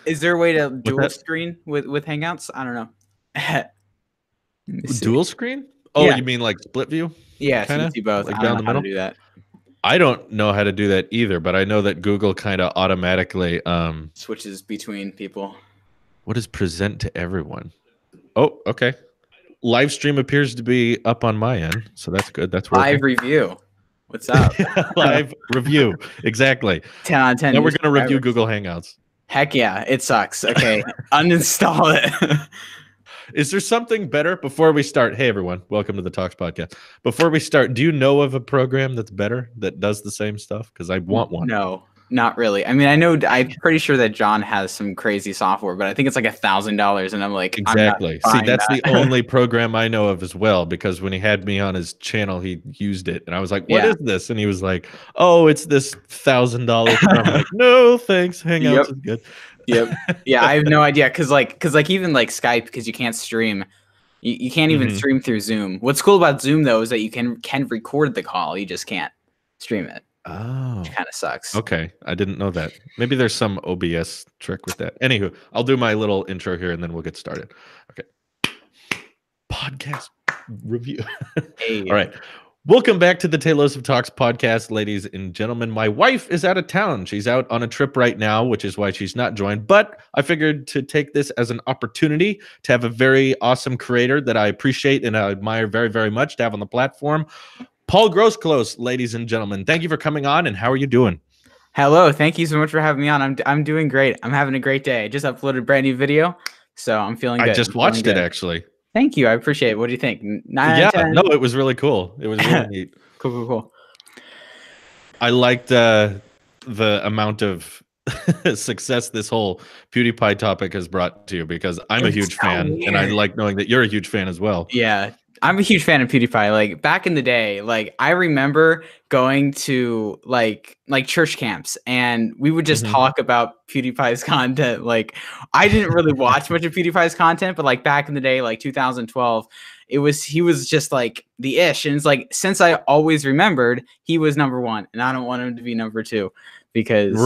Is there a way to What's dual that? screen with Hangouts? I don't know. Let me see. Dual screen? Oh, Yeah. you mean like split view? Yeah, so you Kind can of see both. like I don't down know the how to middle? do that. I don't know how to do that either, but I know that Google kind of automatically Switches between people. what is present to everyone? Oh, okay. Live stream appears to be up on my end, so that's good. That's working. Live review. What's up? Live review. Exactly. 10 out of 10 Now we're news going to review subscribers. Google Hangouts. Heck yeah, it sucks. Okay, uninstall it. Is there something better before we start? Hey, everyone. Welcome to the Talks Podcast. Before we start, do you know of a program that's better that does the same stuff? Because I want one. No, not really. I mean, I'm pretty sure that John has some crazy software, but I think it's like $1,000, and I'm like, Exactly. I'm not See, that's buying the only program I know of as well, because when he had me on his channel, he used it. And I was like, "What is this?" And he was like, "Oh, it's this $1,000." I'm like, "No, thanks. Hangouts is good." Yep. Yeah, I have no idea. Cause even like Skype, because you can't stream. You can't even stream through Zoom. What's cool about Zoom though is that you can record the call. You just can't stream it. Oh, which kind of sucks. Okay. I didn't know that. Maybe there's some OBS trick with that. Anywho, I'll do my little intro here and then we'll get started. Okay. Podcast review. Hey. All right. Welcome back to the Tailosive Talks podcast, ladies and gentlemen. My wife is out of town. She's out on a trip right now, which is why she's not joined. But I figured to take this as an opportunity to have a very awesome creator that I appreciate and I admire very, very much to have on the platform. Paul Groseclose, ladies and gentlemen. Thank you for coming on, and how are you doing? Hello. Thank you so much for having me on. I'm doing great. I'm having a great day. I just uploaded a brand new video, so I'm feeling good. I just watched it, actually. Thank you. I appreciate it. What do you think? 9 Yeah, out of 10? no, it was really cool. It was really neat. Cool. I liked the amount of success this whole PewDiePie topic has brought to you, because I'm a huge fan, and I like knowing that you're a huge fan as well. Yeah, I'm a huge fan of PewDiePie. Like back in the day, like I remember going to like church camps, and we would just talk about PewDiePie's content. Like I didn't really watch much of PewDiePie's content, but like back in the day, like 2012, he was just like the ish, and it's like since I always remembered he was number one, and I don't want him to be number two, because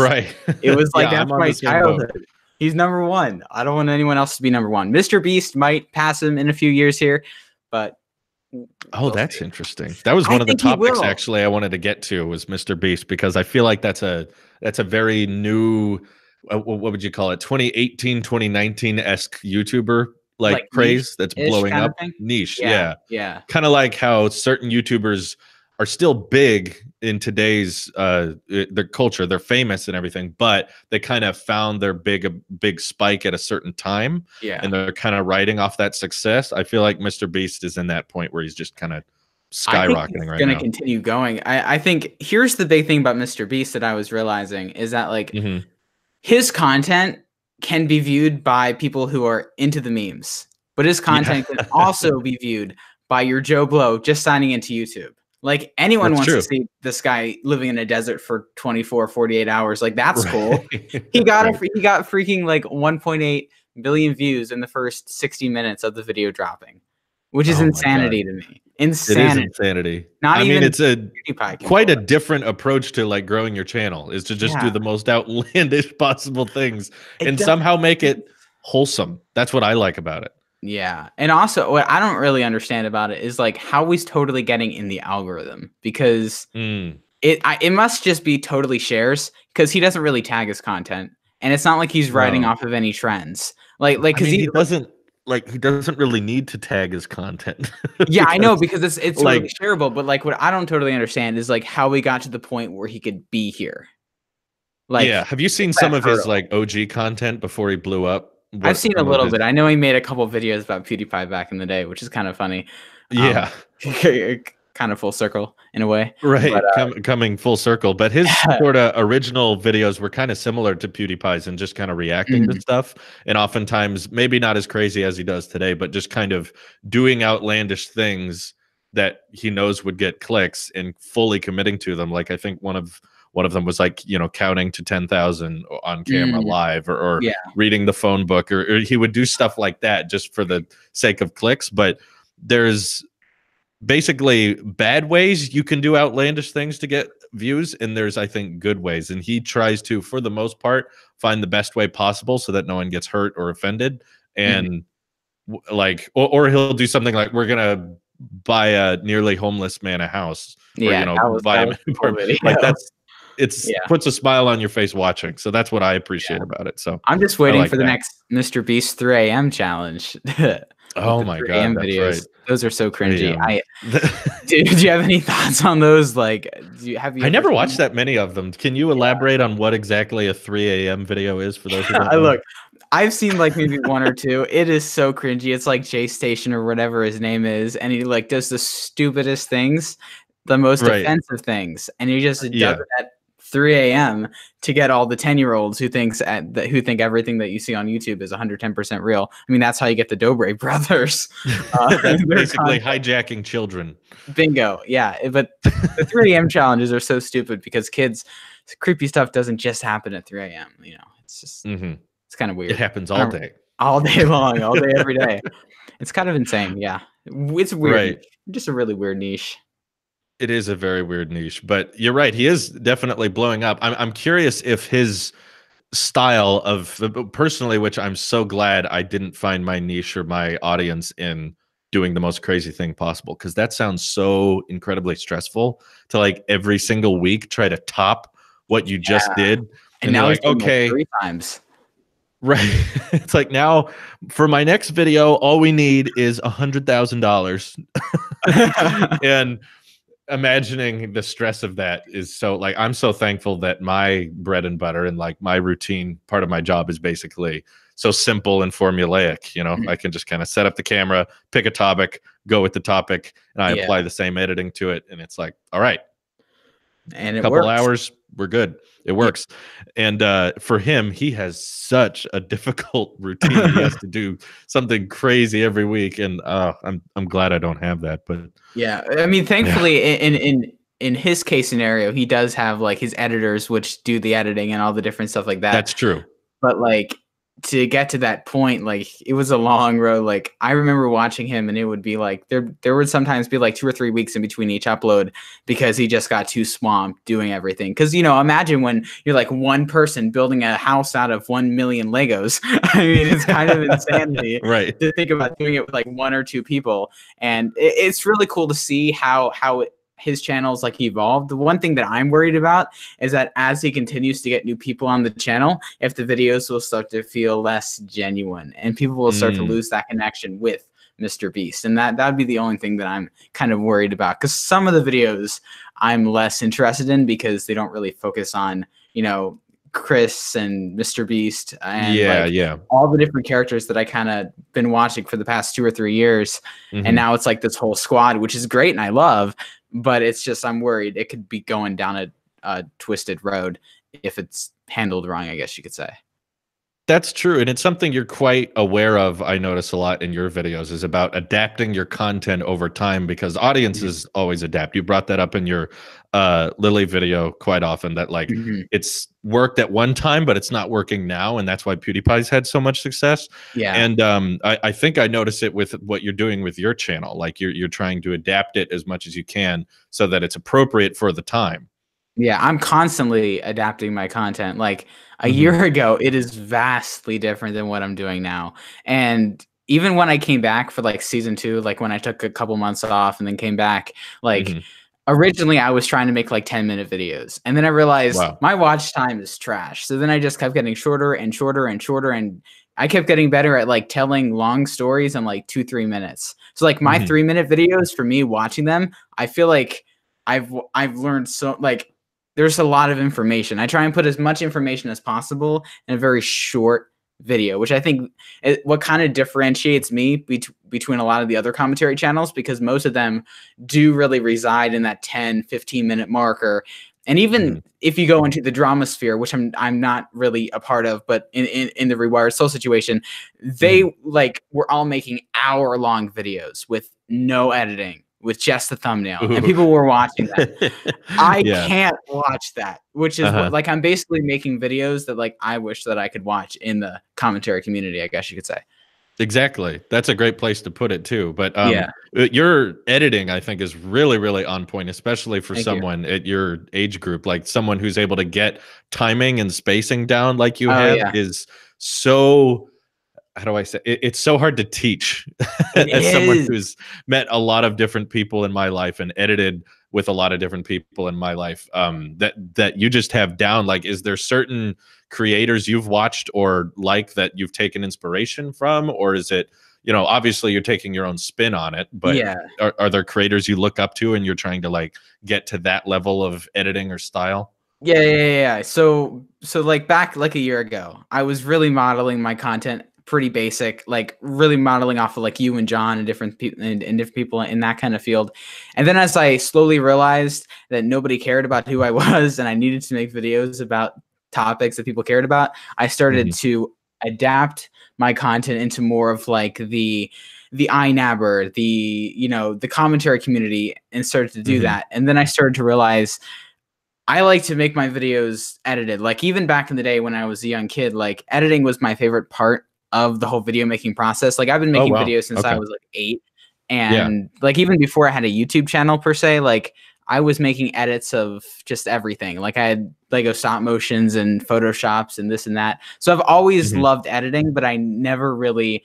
it was like that's my childhood. He's number one. I don't want anyone else to be number one. Mr. Beast might pass him in a few years here, but that's interesting. That was one of the topics actually I wanted to get to, was Mr. Beast, because I feel like that's a very new, what would you call it, 2018 2019-esque YouTuber like craze that's blowing up. Niche. Yeah. Kind of like how certain YouTubers are still big in today's their culture. They're famous and everything, but they kind of found their big spike at a certain time. Yeah. And they're kind of riding off that success. I feel like Mr. Beast is in that point where he's just kind of skyrocketing right now. Going to continue going. I think here's the big thing about Mr. Beast that I was realizing is that like his content can be viewed by people who are into the memes, but his content can also be viewed by your Joe Blow just signing into YouTube. Like anyone wants to see this guy living in a desert for 24, 48 hours. Like that's cool. He got freaking like 1.8 billion views in the first 60 minutes of the video dropping, which is insanity to me. Insanity. It is insanity. Not even it's quite a different approach to like growing your channel, is to just do the most outlandish possible things and somehow make it wholesome. That's what I like about it. Yeah. And also what I don't really understand about it is like how he's totally getting in the algorithm, because it must just be totally shares, because he doesn't really tag his content, and it's not like he's riding off of any trends. Like because he doesn't really need to tag his content. Yeah, I know, because it's like shareable, but like what I don't totally understand is like how we got to the point where he could be here. Like, yeah, have you seen some of his like OG content before he blew up? I've seen a little bit. I know he made a couple of videos about PewDiePie back in the day, which is kind of funny. Yeah. Kind of full circle in a way. Right. But, coming full circle. But his sort of original videos were kind of similar to PewDiePie's and just kind of reacting to stuff. And oftentimes, maybe not as crazy as he does today, but just kind of doing outlandish things that he knows would get clicks and fully committing to them. Like I think one of them was like, counting to 10,000 on camera live, or reading the phone book, or he would do stuff like that just for the sake of clicks. But there's basically bad ways you can do outlandish things to get views and there's, I think, good ways. And he tries to, for the most part, find the best way possible so that no one gets hurt or offended. And like, or he'll do something like, we're going to buy a nearly homeless man a house, or, Yeah, you know, that was buy him a cool video. like puts a smile on your face watching. So that's what I appreciate about it. So I'm just waiting for the next Mr. Beast 3 a.m. challenge. Oh my God, that's videos. right. Those are so cringy. Did you have any thoughts on those? Like, I never watched that many of them. Can you elaborate on what exactly a 3 a.m. video is for those who don't know? Look, I've seen like maybe one or two. It is so cringy. It's like J Station or whatever his name is, and he like does the stupidest things, the most offensive things, and he just does it at 3 a.m. to get all the 10-year-olds who think everything that you see on YouTube is 110% real. I mean, that's how you get the Dobre brothers. That's basically hijacking children. Bingo. Yeah. But the 3 a.m. challenges are so stupid because creepy stuff doesn't just happen at 3 a.m. You know, it's just, it's kind of weird. It happens all day. All day long, all day, every day. It's kind of insane. Yeah. It's weird. Right. Just a really weird niche. It is a very weird niche, but you're right. He is definitely blowing up. I'm curious if his style of personally, which I'm so glad I didn't find my niche or my audience in doing the most crazy thing possible, because that sounds so incredibly stressful to like every single week try to top what you just did. And now like, okay, like 3 times. Right. It's like, now for my next video, all we need is $100,000. And imagining the stress of that is so, like, I'm so thankful that my bread and butter and like my routine part of my job is basically so simple and formulaic. You know, I can just kind of set up the camera, pick a topic, go with the topic, and I apply the same editing to it. And it's like, all right, and a couple hours, we're good. It works. And for him, he has such a difficult routine. He has to do something crazy every week, and I'm glad I don't have that. But yeah, I mean, thankfully, in his case scenario, he does have like his editors, which do the editing and all the different stuff like that. That's true. But like, to get to that point, like, it was a long road. Like, I remember watching him, and it would be like there would sometimes be like 2 or 3 weeks in between each upload because he just got too swamped doing everything. Because, you know, imagine when you're like one person building a house out of 1 million Legos. I mean, it's kind of insanity, right, to think about doing it with like 1 or 2 people. And it's really cool to see how his channel's like evolved. The one thing that I'm worried about is that as he continues to get new people on the channel, if the videos will start to feel less genuine and people will start to lose that connection with Mr. Beast. And that would be the only thing that I'm kind of worried about, because some of the videos I'm less interested in because they don't really focus on, you know, Chris and Mr. Beast and all the different characters that I kind of been watching for the past 2 or 3 years. And now it's like this whole squad, which is great and I love, but it's just, I'm worried it could be going down a twisted road if it's handled wrong, I guess you could say. That's true. And it's something you're quite aware of. I notice a lot in your videos is about adapting your content over time, because audiences always adapt. You brought that up in your Lily video quite often, that like it's worked at one time, but it's not working now. And that's why PewDiePie's had so much success. Yeah. And I think I notice it with what you're doing with your channel. Like you're trying to adapt it as much as you can so that it's appropriate for the time. Yeah, I'm constantly adapting my content. Like a year ago, it is vastly different than what I'm doing now. And even when I came back for like season 2, like when I took a couple months off and then came back, like originally I was trying to make like 10-minute videos. And then I realized my watch time is trash. So then I just kept getting shorter and shorter and shorter. And I kept getting better at like telling long stories in like 2-3 minutes. So like my 3-minute videos, for me watching them, I feel like I've learned so, like, there's a lot of information. I try and put as much information as possible in a very short video, which I think is what kind of differentiates me between a lot of the other commentary channels, because most of them do really reside in that 10-15 minute marker. And even if you go into the drama sphere, which I'm not really a part of, but in the Rewired Soul situation, they like were all making hour-long videos with no editing, with just the thumbnail, and people were watching that. I can't watch that, which is what, like, I'm basically making videos that like I wish that I could watch in the commentary community, I guess you could say. Exactly. That's a great place to put it too. But Yeah. your editing, I think, is really, really on point, especially for Thank you. someone at your age group, like someone who's able to get timing and spacing down like you Oh, have yeah. is so, how do I say it's so hard to teach It as someone is. who's met a lot of different people in my life and edited with a lot of different people in my life, that you just have down. Like, is there certain creators you've watched or like that you've taken inspiration from, or is it, obviously you're taking your own spin on it, but Yeah. are there creators you look up to and you're trying to like get to that level of editing or style? Yeah. So like back like a year ago, I was really modeling my content pretty basic, like really modeling off of like you and John and different people and different people in that kind of field. And then as I slowly realized that nobody cared about who I was and I needed to make videos about topics that people cared about, I started to adapt my content into more of like the iNabber, the commentary community, and started to do that. And then I started to realize I like to make my videos edited. Like even back in the day when I was a young kid, like editing was my favorite part of the whole video making process. Like I've been making videos since I was like 8. And like even before I had a YouTube channel per se, like I was making edits of just everything. Like I had Lego stop motions and Photoshops and this and that. So I've always loved editing, but I never really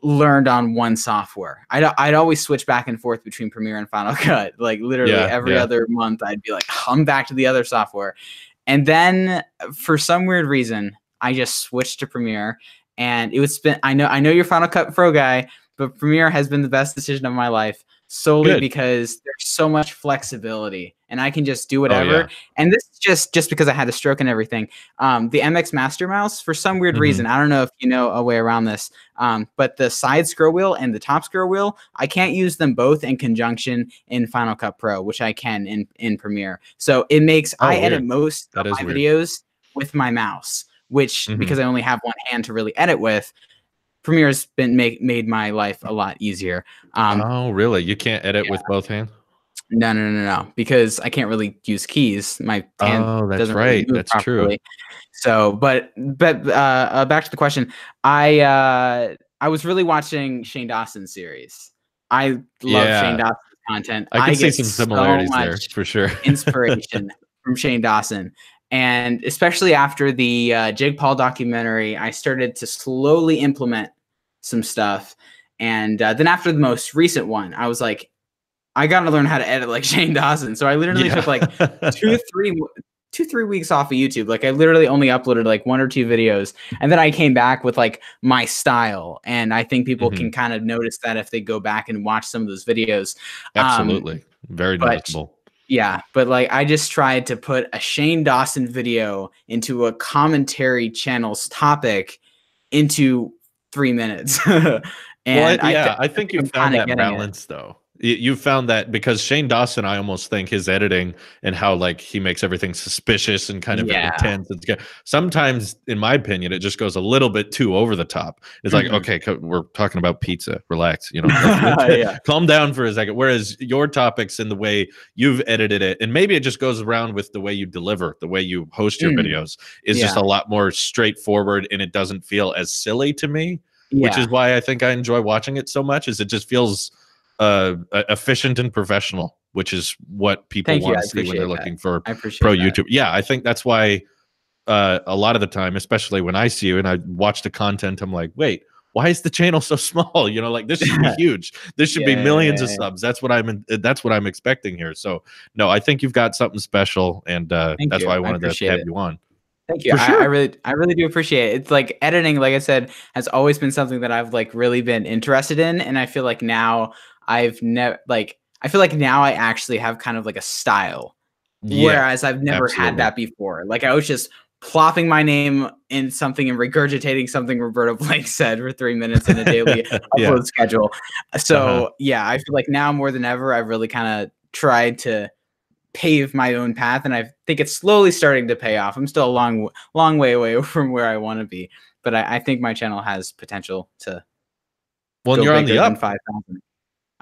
learned on one software. I'd always switch back and forth between Premiere and Final Cut. Like literally every other month I'd be like, I'm back to the other software. And then for some weird reason, I just switched to Premiere, and it was spent. I know you're Final Cut Pro guy, but Premiere has been the best decision of my life solely because there's so much flexibility and I can just do whatever. And this is just because I had a stroke and everything. The MX Master Mouse, for some weird reason, I don't know if you know a way around this, but the side scroll wheel and the top scroll wheel, I can't use them both in conjunction in Final Cut Pro, which I can in Premiere. So it makes, I edit most of my videos with my mouse, which because I only have one hand to really edit with, Premiere's been made my life a lot easier. Oh, really? You can't edit with both hands? No, because I can't really use keys. My hand doesn't really move properly. True. So, but back to the question. I was really watching Shane Dawson's series. I love Shane Dawson's content. I can see some similarities there for sure. Inspiration from Shane Dawson. And especially after the Jake Paul documentary, I started to slowly implement some stuff. And then after the most recent one, I was like, I got to learn how to edit like Shane Dawson. So I literally took like 2-3 weeks off of YouTube. Like I literally only uploaded like 1 or 2 videos. And then I came back with like my style. And I think people can kind of notice that if they go back and watch some of those videos. Absolutely. Very noticeable. Yeah, but like I just tried to put a Shane Dawson video into a commentary channel's topic into 3 minutes. And I think you found that balance though. You found that because Shane Dawson, I almost think his editing and how like he makes everything suspicious and kind of intense. Sometimes, in my opinion, it just goes a little bit too over the top. It's like, okay, we're talking about pizza. Relax, calm down for a second. Whereas your topics and the way you've edited it, and maybe it just goes around with the way you deliver, the way you host your videos, is just a lot more straightforward, and it doesn't feel as silly to me. Which is why I think I enjoy watching it so much. Is it just feels efficient and professional, which is what people want to see when they're looking for pro YouTube. Yeah, I think that's why a lot of the time, especially when I see you and I watch the content, I'm like, wait, why is the channel so small? Like this should be huge. This should be millions of subs. That's what I'm expecting here. So no, I think you've got something special, and that's why I wanted to have you on. Thank you. Sure. I really do appreciate it. It's like editing, like I said, has always been something that I've like really been interested in, and I feel like now I feel like now I actually have kind of like a style, whereas I've never had that before. Like I was just plopping my name in something and regurgitating something Roberto Blake said for 3 minutes in a daily upload schedule. So I feel like now more than ever, I've really kind of tried to pave my own path, and I think it's slowly starting to pay off. I'm still a long way away from where I want to be, but I think my channel has potential to. Well, you're on the up. 5,000.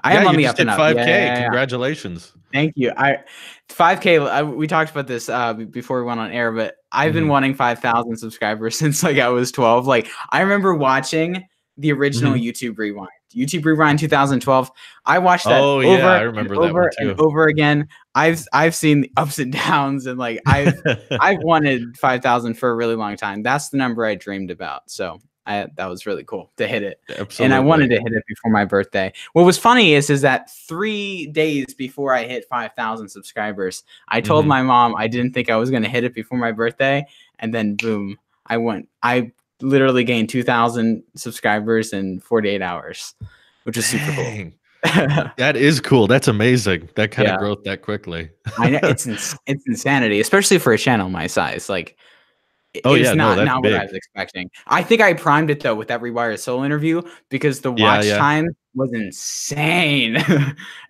I am on the up and up. 5K. Congratulations. Thank you. 5K. We talked about this before we went on air, but I've been wanting 5,000 subscribers since like I was 12. Like I remember watching the original YouTube Rewind. YouTube Rewind 2012. I watched that over I remember and over that one too. and over again. I've seen the ups and downs, and like I've wanted 5,000 for a really long time. That's the number I dreamed about. So that was really cool to hit it. Absolutely. And I wanted to hit it before my birthday. What was funny is that 3 days before I hit 5,000 subscribers, I told my mom I didn't think I was going to hit it before my birthday, and then boom, I literally gained 2,000 subscribers in 48 hours, which is super cool. That is cool. That's amazing. That kind of growth that quickly. I know it's insanity, especially for a channel my size. Like, it's not what I was expecting. I think I primed it though with that Rewire Soul interview because the watch time was insane.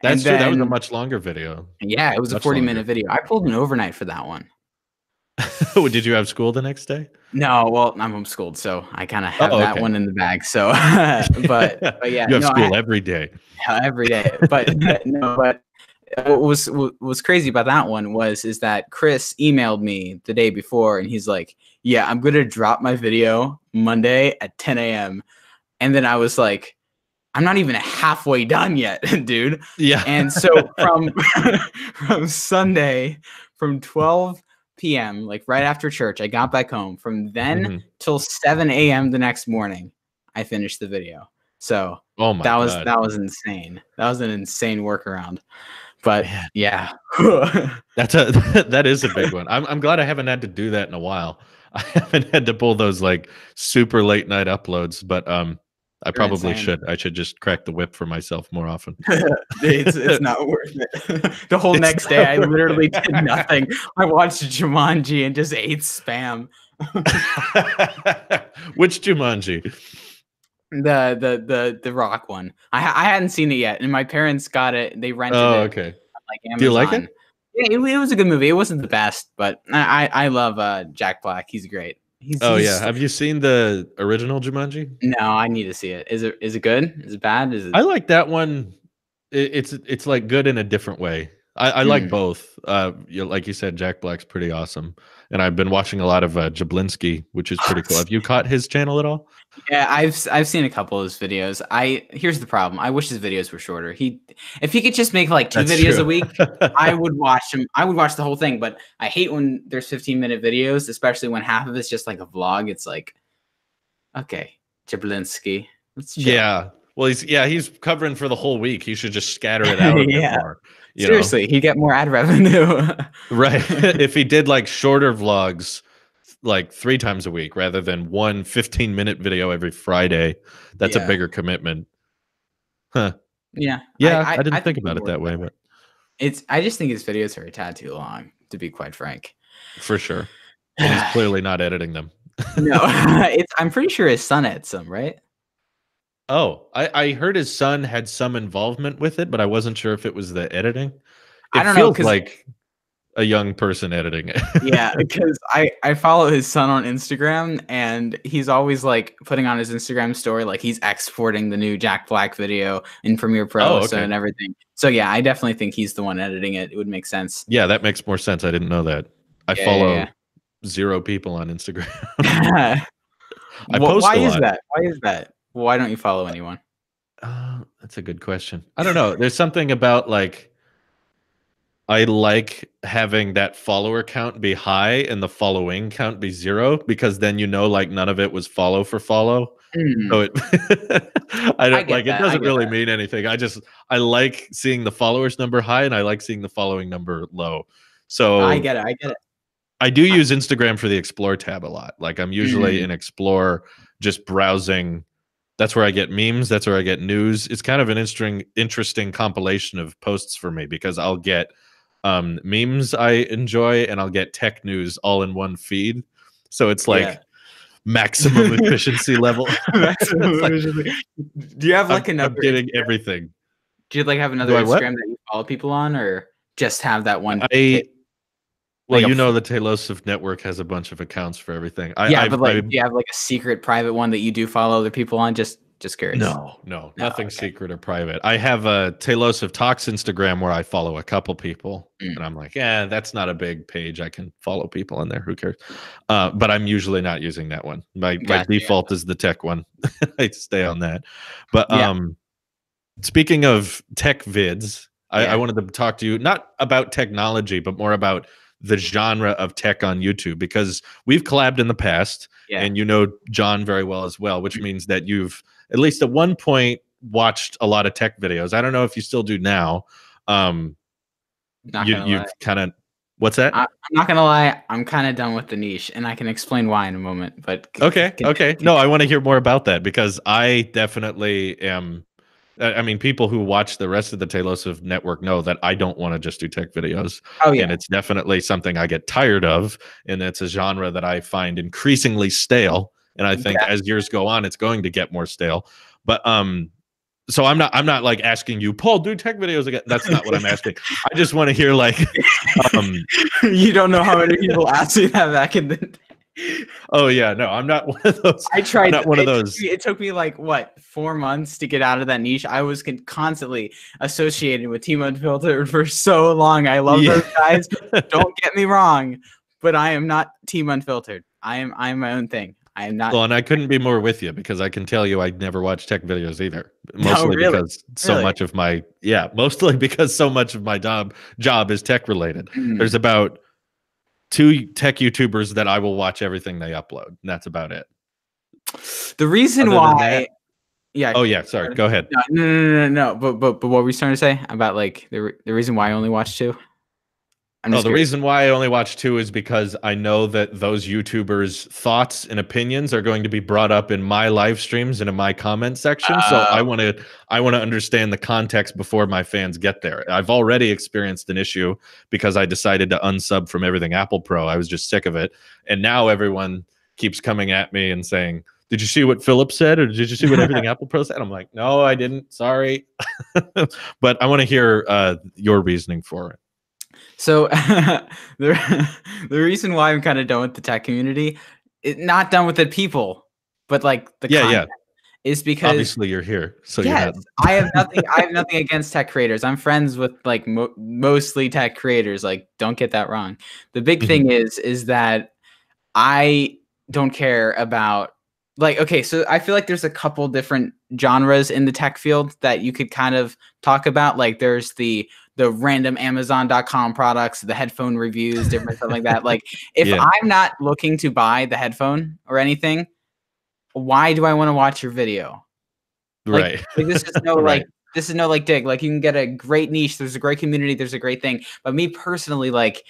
That's true. That was a much longer video. Yeah, it was a 40-minute video. I pulled an overnight for that one. Did you have school the next day? No, well, I'm homeschooled, so I kind of have that one in the bag. So, but yeah, you have school every day. Yeah, every day. But but what was crazy about that one is that Chris emailed me the day before, and he's like, "Yeah, I'm gonna drop my video Monday at 10 a.m." And then I was like, "I'm not even halfway done yet, dude." Yeah. And so from Sunday, from 12 p.m., like right after church, I got back home. From then till 7 a.m. the next morning, I finished the video. So that was insane. That was an insane workaround. But yeah, that is a big one. I'm glad I haven't had to do that in a while. I haven't had to pull those like super late night uploads, but I probably should. I should just crack the whip for myself more often. It's not worth it. The whole next day, I literally did nothing. I watched Jumanji and just ate spam. Which Jumanji? The rock one. I hadn't seen it yet, and my parents got it. They rented it. Okay. On, like, Amazon. Do you like it? Yeah, it was a good movie. It wasn't the best, but I love Jack Black. He's great. Have you seen the original Jumanji? No, I need to see it. Is it good? Is it bad? I like that one. It's like good in a different way. I like both. Like you said, Jack Black's pretty awesome, and I've been watching a lot of Jablinski, which is pretty cool. Have you caught his channel at all? Yeah, I've seen a couple of his videos. Here's the problem. I wish his videos were shorter. If he could just make like 2 videos a week, I would watch him. I would watch the whole thing, but I hate when there's 15-minute videos, especially when half of it's just like a vlog. It's like, okay, Jablinski. Yeah. Well, he's covering for the whole week. He should just scatter it out a bit more. Seriously, he'd get more ad revenue. Right. If he did like shorter vlogs, like 3 times a week rather than one 15-minute video every Friday, that's a bigger commitment. Huh. Yeah. Yeah, I didn't think about it that way, but I just think his videos are a tad too long, to be quite frank. For sure. And he's clearly not editing them. No, I'm pretty sure his son edits them, right? Oh, I heard his son had some involvement with it, but I wasn't sure if it was the editing. I don't know, feels like a young person editing it. Yeah, because I follow his son on Instagram, and he's always like putting on his Instagram story like he's exporting the new Jack Black video in Premiere Pro and everything. So yeah, I definitely think he's the one editing it. It would make sense. Yeah, that makes more sense. I didn't know that. I follow 0 people on Instagram. I post why a lot. Is that? Why is that? Why don't you follow anyone? That's a good question. I don't know. There's something about like I like having that follower count be high and the following count be 0, because then like none of it was follow for follow. So it it doesn't really mean anything. I like seeing the followers number high, and I like seeing the following number low. So I get it. I do use Instagram for the Explore tab a lot. Like I'm usually in Explore just browsing. That's where I get memes. That's where I get news. It's kind of an interesting compilation of posts for me, because I'll get memes I enjoy and I'll get tech news all in one feed. So it's like maximum efficiency level. Efficiency. Do you have like another? I'm getting everything. Do you like have another Instagram that you follow people on, or just have that one? Well, the Tailosive network has a bunch of accounts for everything. Do you have like a secret private one that you do follow other people on? Just Just curious. No, nothing secret or private. I have a Tailosive Talks Instagram where I follow a couple people, and I'm like, yeah, that's not a big page. I can follow people in there. Who cares? But I'm usually not using that one. My default is the tech one. I stay on that. But speaking of tech vids, I wanted to talk to you not about technology, but more about the genre of tech on YouTube, because we've collabed in the past, and you know John very well as well, which means that you've at least at one point watched a lot of tech videos. I don't know if you still do now. You've kind of, what's that? I'm not gonna lie, I'm kind of done with the niche, and I can explain why in a moment. But okay. No, I want to hear more about that, because I definitely am. I mean, people who watch the rest of the Tailosive network know that I don't want to just do tech videos. Oh, yeah. And it's definitely something I get tired of. And it's a genre that I find increasingly stale. And I think as years go on, it's going to get more stale. But so I'm not like asking you, Paul, do tech videos again. That's not what I'm asking. I just want to hear like you don't know how many people asked me that back in the day. Oh yeah, no, I'm not one of those. I tried. I'm not one of those. It took me like what, 4 months to get out of that niche. I was constantly associated with Team Unfiltered for so long. I love those guys. Don't get me wrong, but I am not Team Unfiltered. I am my own thing. I am not. Well, and I couldn't be more with you, because I can tell you I never watch tech videos either. Mostly because so much of my mostly because so much of my job is tech related. There's about 2 tech YouTubers that I will watch everything they upload, and that's about it. The reason why, Oh yeah, sorry. Go ahead. No. But what were we starting to say about like the reason why I only watch 2? The reason why I only watch 2 is because I know that those YouTubers' thoughts and opinions are going to be brought up in my live streams and in my comment section. So I want to understand the context before my fans get there. I've already experienced an issue because I decided to unsub from everything Apple Pro. I was just sick of it. And now everyone keeps coming at me and saying, did you see what Philip said? Or did you see what everything Apple Pro said? I'm like, no, I didn't. Sorry. But I want to hear your reasoning for it. So the reason why I'm kind of done with the tech community, not done with the people, but like the content, is because obviously you're here. So I have nothing against tech creators. I'm friends with like mostly tech creators. Like, don't get that wrong. The big thing is that I don't care about so I feel like there's a couple different genres in the tech field that you could kind of talk about. Like there's the random Amazon.com products, the headphone reviews, different stuff like that. Like if I'm not looking to buy the headphone or anything, why do I want to watch your video? Like this is no this is no like dig. Like you can get a great niche. There's a great community. There's a great thing. But me personally, like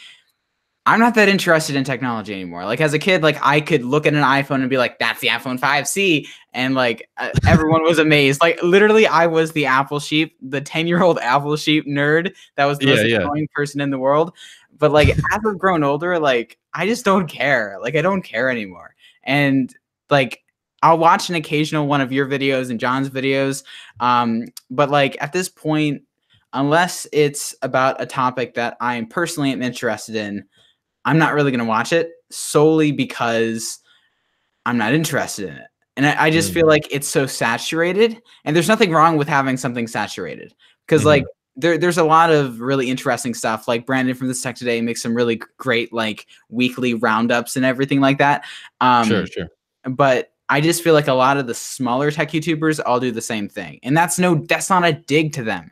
I'm not that interested in technology anymore. Like as a kid, like I could look at an iPhone and be like, that's the iPhone 5C. And like everyone was amazed. Like literally I was the Apple sheep, the 10-year-old Apple sheep nerd that was the most annoying person in the world. But like as I've grown older, like I just don't care. Like I don't care anymore. And like I'll watch an occasional one of your videos and John's videos. But like at this point, unless it's about a topic that I personally am interested in, I'm not really going to watch it solely because I'm not interested in it. And I just feel like it's so saturated, and there's nothing wrong with having something saturated because like there's a lot of really interesting stuff. Like Brandon from This Tech Today makes some really great like weekly roundups and everything like that. Sure. But I just feel like a lot of the smaller tech YouTubers all do the same thing. And that's not a dig to them.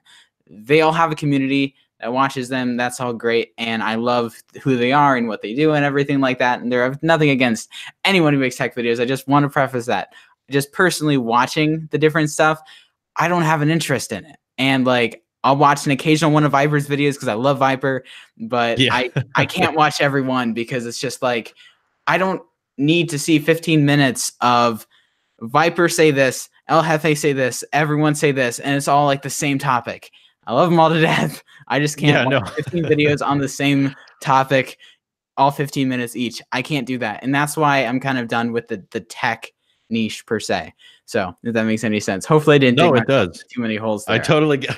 They all have a community that watches them. That's all great. And I love who they are and what they do and everything like that. And there are nothing against anyone who makes tech videos. I just want to preface that. Just personally watching the different stuff, I don't have an interest in it. And like, I'll watch an occasional one of Viper's videos because I love Viper, but I can't watch everyone because it's just like, I don't need to see 15 minutes of Viper say this, El Jefe say this, everyone say this, and it's all like the same topic. I love them all to death. I just can't watch 15 videos on the same topic, all 15 minutes each. I can't do that. And that's why I'm kind of done with the tech niche per se. So if that makes any sense. Hopefully I didn't dig too many holes there. I totally get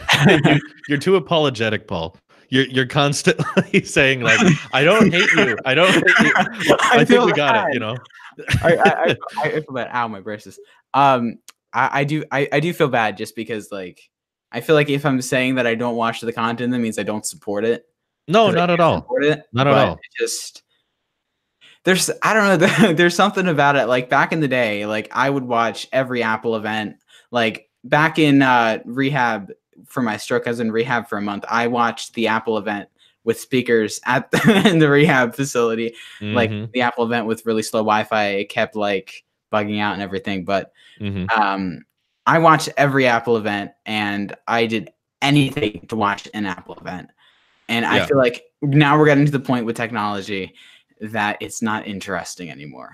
you're too apologetic, Paul. You're constantly saying like, I don't hate you. I don't hate you. I think we got it, you know. I feel bad. Ow, my braces. I do feel bad just because like I feel like if I'm saying that I don't watch the content, that means I don't support it. No, not at all. Not at all. Just I don't know, there's something about it. Like back in the day, like I would watch every Apple event. Like back in rehab for my stroke, I was in rehab for a month. I watched the Apple event with speakers at in the rehab facility, like the Apple event with really slow Wi-Fi. It kept like bugging out and everything, but I watched every Apple event, and I did anything to watch an Apple event. And I feel like now we're getting to the point with technology that it's not interesting anymore.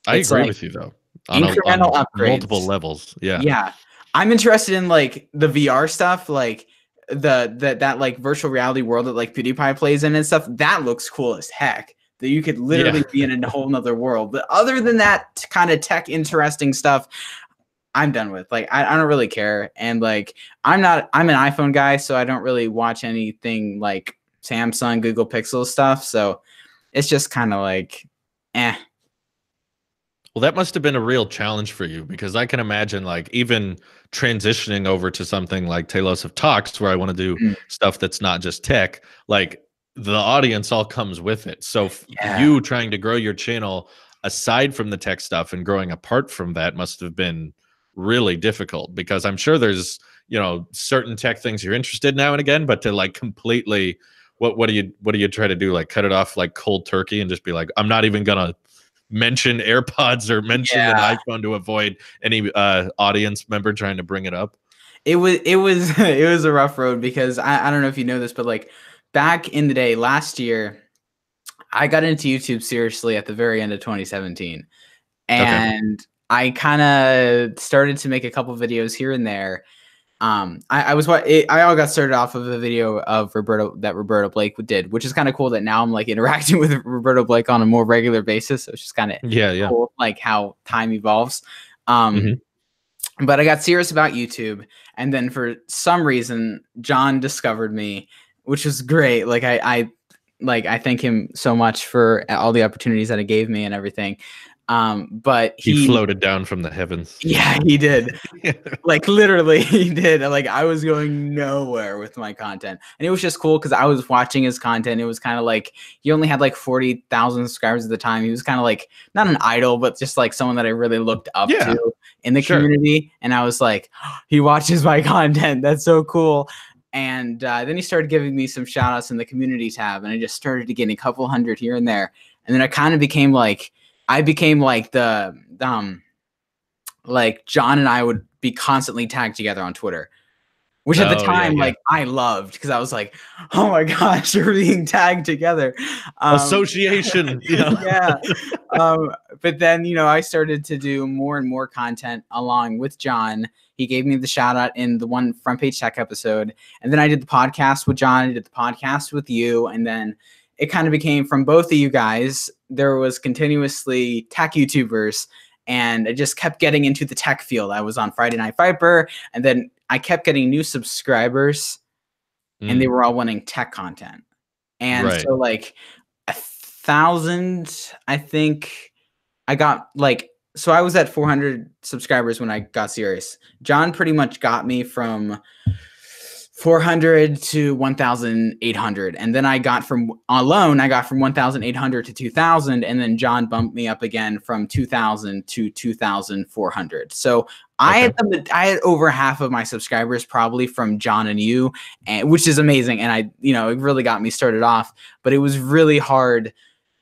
I agree with you though. Incremental upgrades, multiple levels. Yeah. I'm interested in like the VR stuff, like that like virtual reality world that like PewDiePie plays in and stuff. That looks cool as heck. That you could literally be in a whole nother world. But other than that kind of tech interesting stuff, I'm done with. Like I don't really care. And like I'm an iPhone guy, so I don't really watch anything like Samsung, Google Pixel stuff. So it's just kind of like, eh. Well, that must have been a real challenge for you, because I can imagine like even transitioning over to something like Tailosive Talks, where I want to do stuff that's not just tech, like the audience all comes with it. So you trying to grow your channel aside from the tech stuff and growing apart from that must have been really difficult, because I'm sure there's, you know, certain tech things you're interested in now and again, but to like completely, what do you try to do? Like cut it off like cold turkey and just be like, I'm not even gonna mention AirPods or mention an iPhone to avoid any audience member trying to bring it up? It was a rough road, because I don't know if you know this, but like back in the day last year, I got into YouTube seriously at the very end of 2017, and I kind of started to make a couple videos here and there. I all got started off of a video of Roberto Blake did, which is kind of cool that now I'm like interacting with Roberto Blake on a more regular basis. So it's just kind of cool, like how time evolves. But I got serious about YouTube, and then for some reason John discovered me, which was great. Like I thank him so much for all the opportunities that he gave me and everything. But he floated down from the heavens. Yeah, he did. Like literally he did. Like I was going nowhere with my content, and it was just cool because I was watching his content. It was kind of like he only had like 40,000 subscribers at the time. He was kind of like not an idol, but just like someone that I really looked up to in the community. And I was like, oh, he watches my content. That's so cool. And then he started giving me some shout outs in the community tab, and I just started to get a couple hundred here and there. And then I kind of became like, the like John and I would be constantly tagged together on Twitter, which at the time like I loved, because I was like, oh my gosh, we're being tagged together. Association. But then, you know, I started to do more and more content along with John. He gave me the shout out in the one Front Page Tech episode, and then I did the podcast with John. I did the podcast with you, and then it kind of became from both of you guys. There was continuously tech YouTubers, and I just kept getting into the tech field. I was on Friday Night Viper, and then I kept getting new subscribers, and they were all wanting tech content. And so like 1,000, I think I got like, so I was at 400 subscribers when I got serious. John pretty much got me from 400 to 1,800, and then I got from 1,800 to 2,000, and then John bumped me up again from 2,000 to 2,400. So I had over half of my subscribers probably from John and you, which is amazing, and it really got me started off. But it was really hard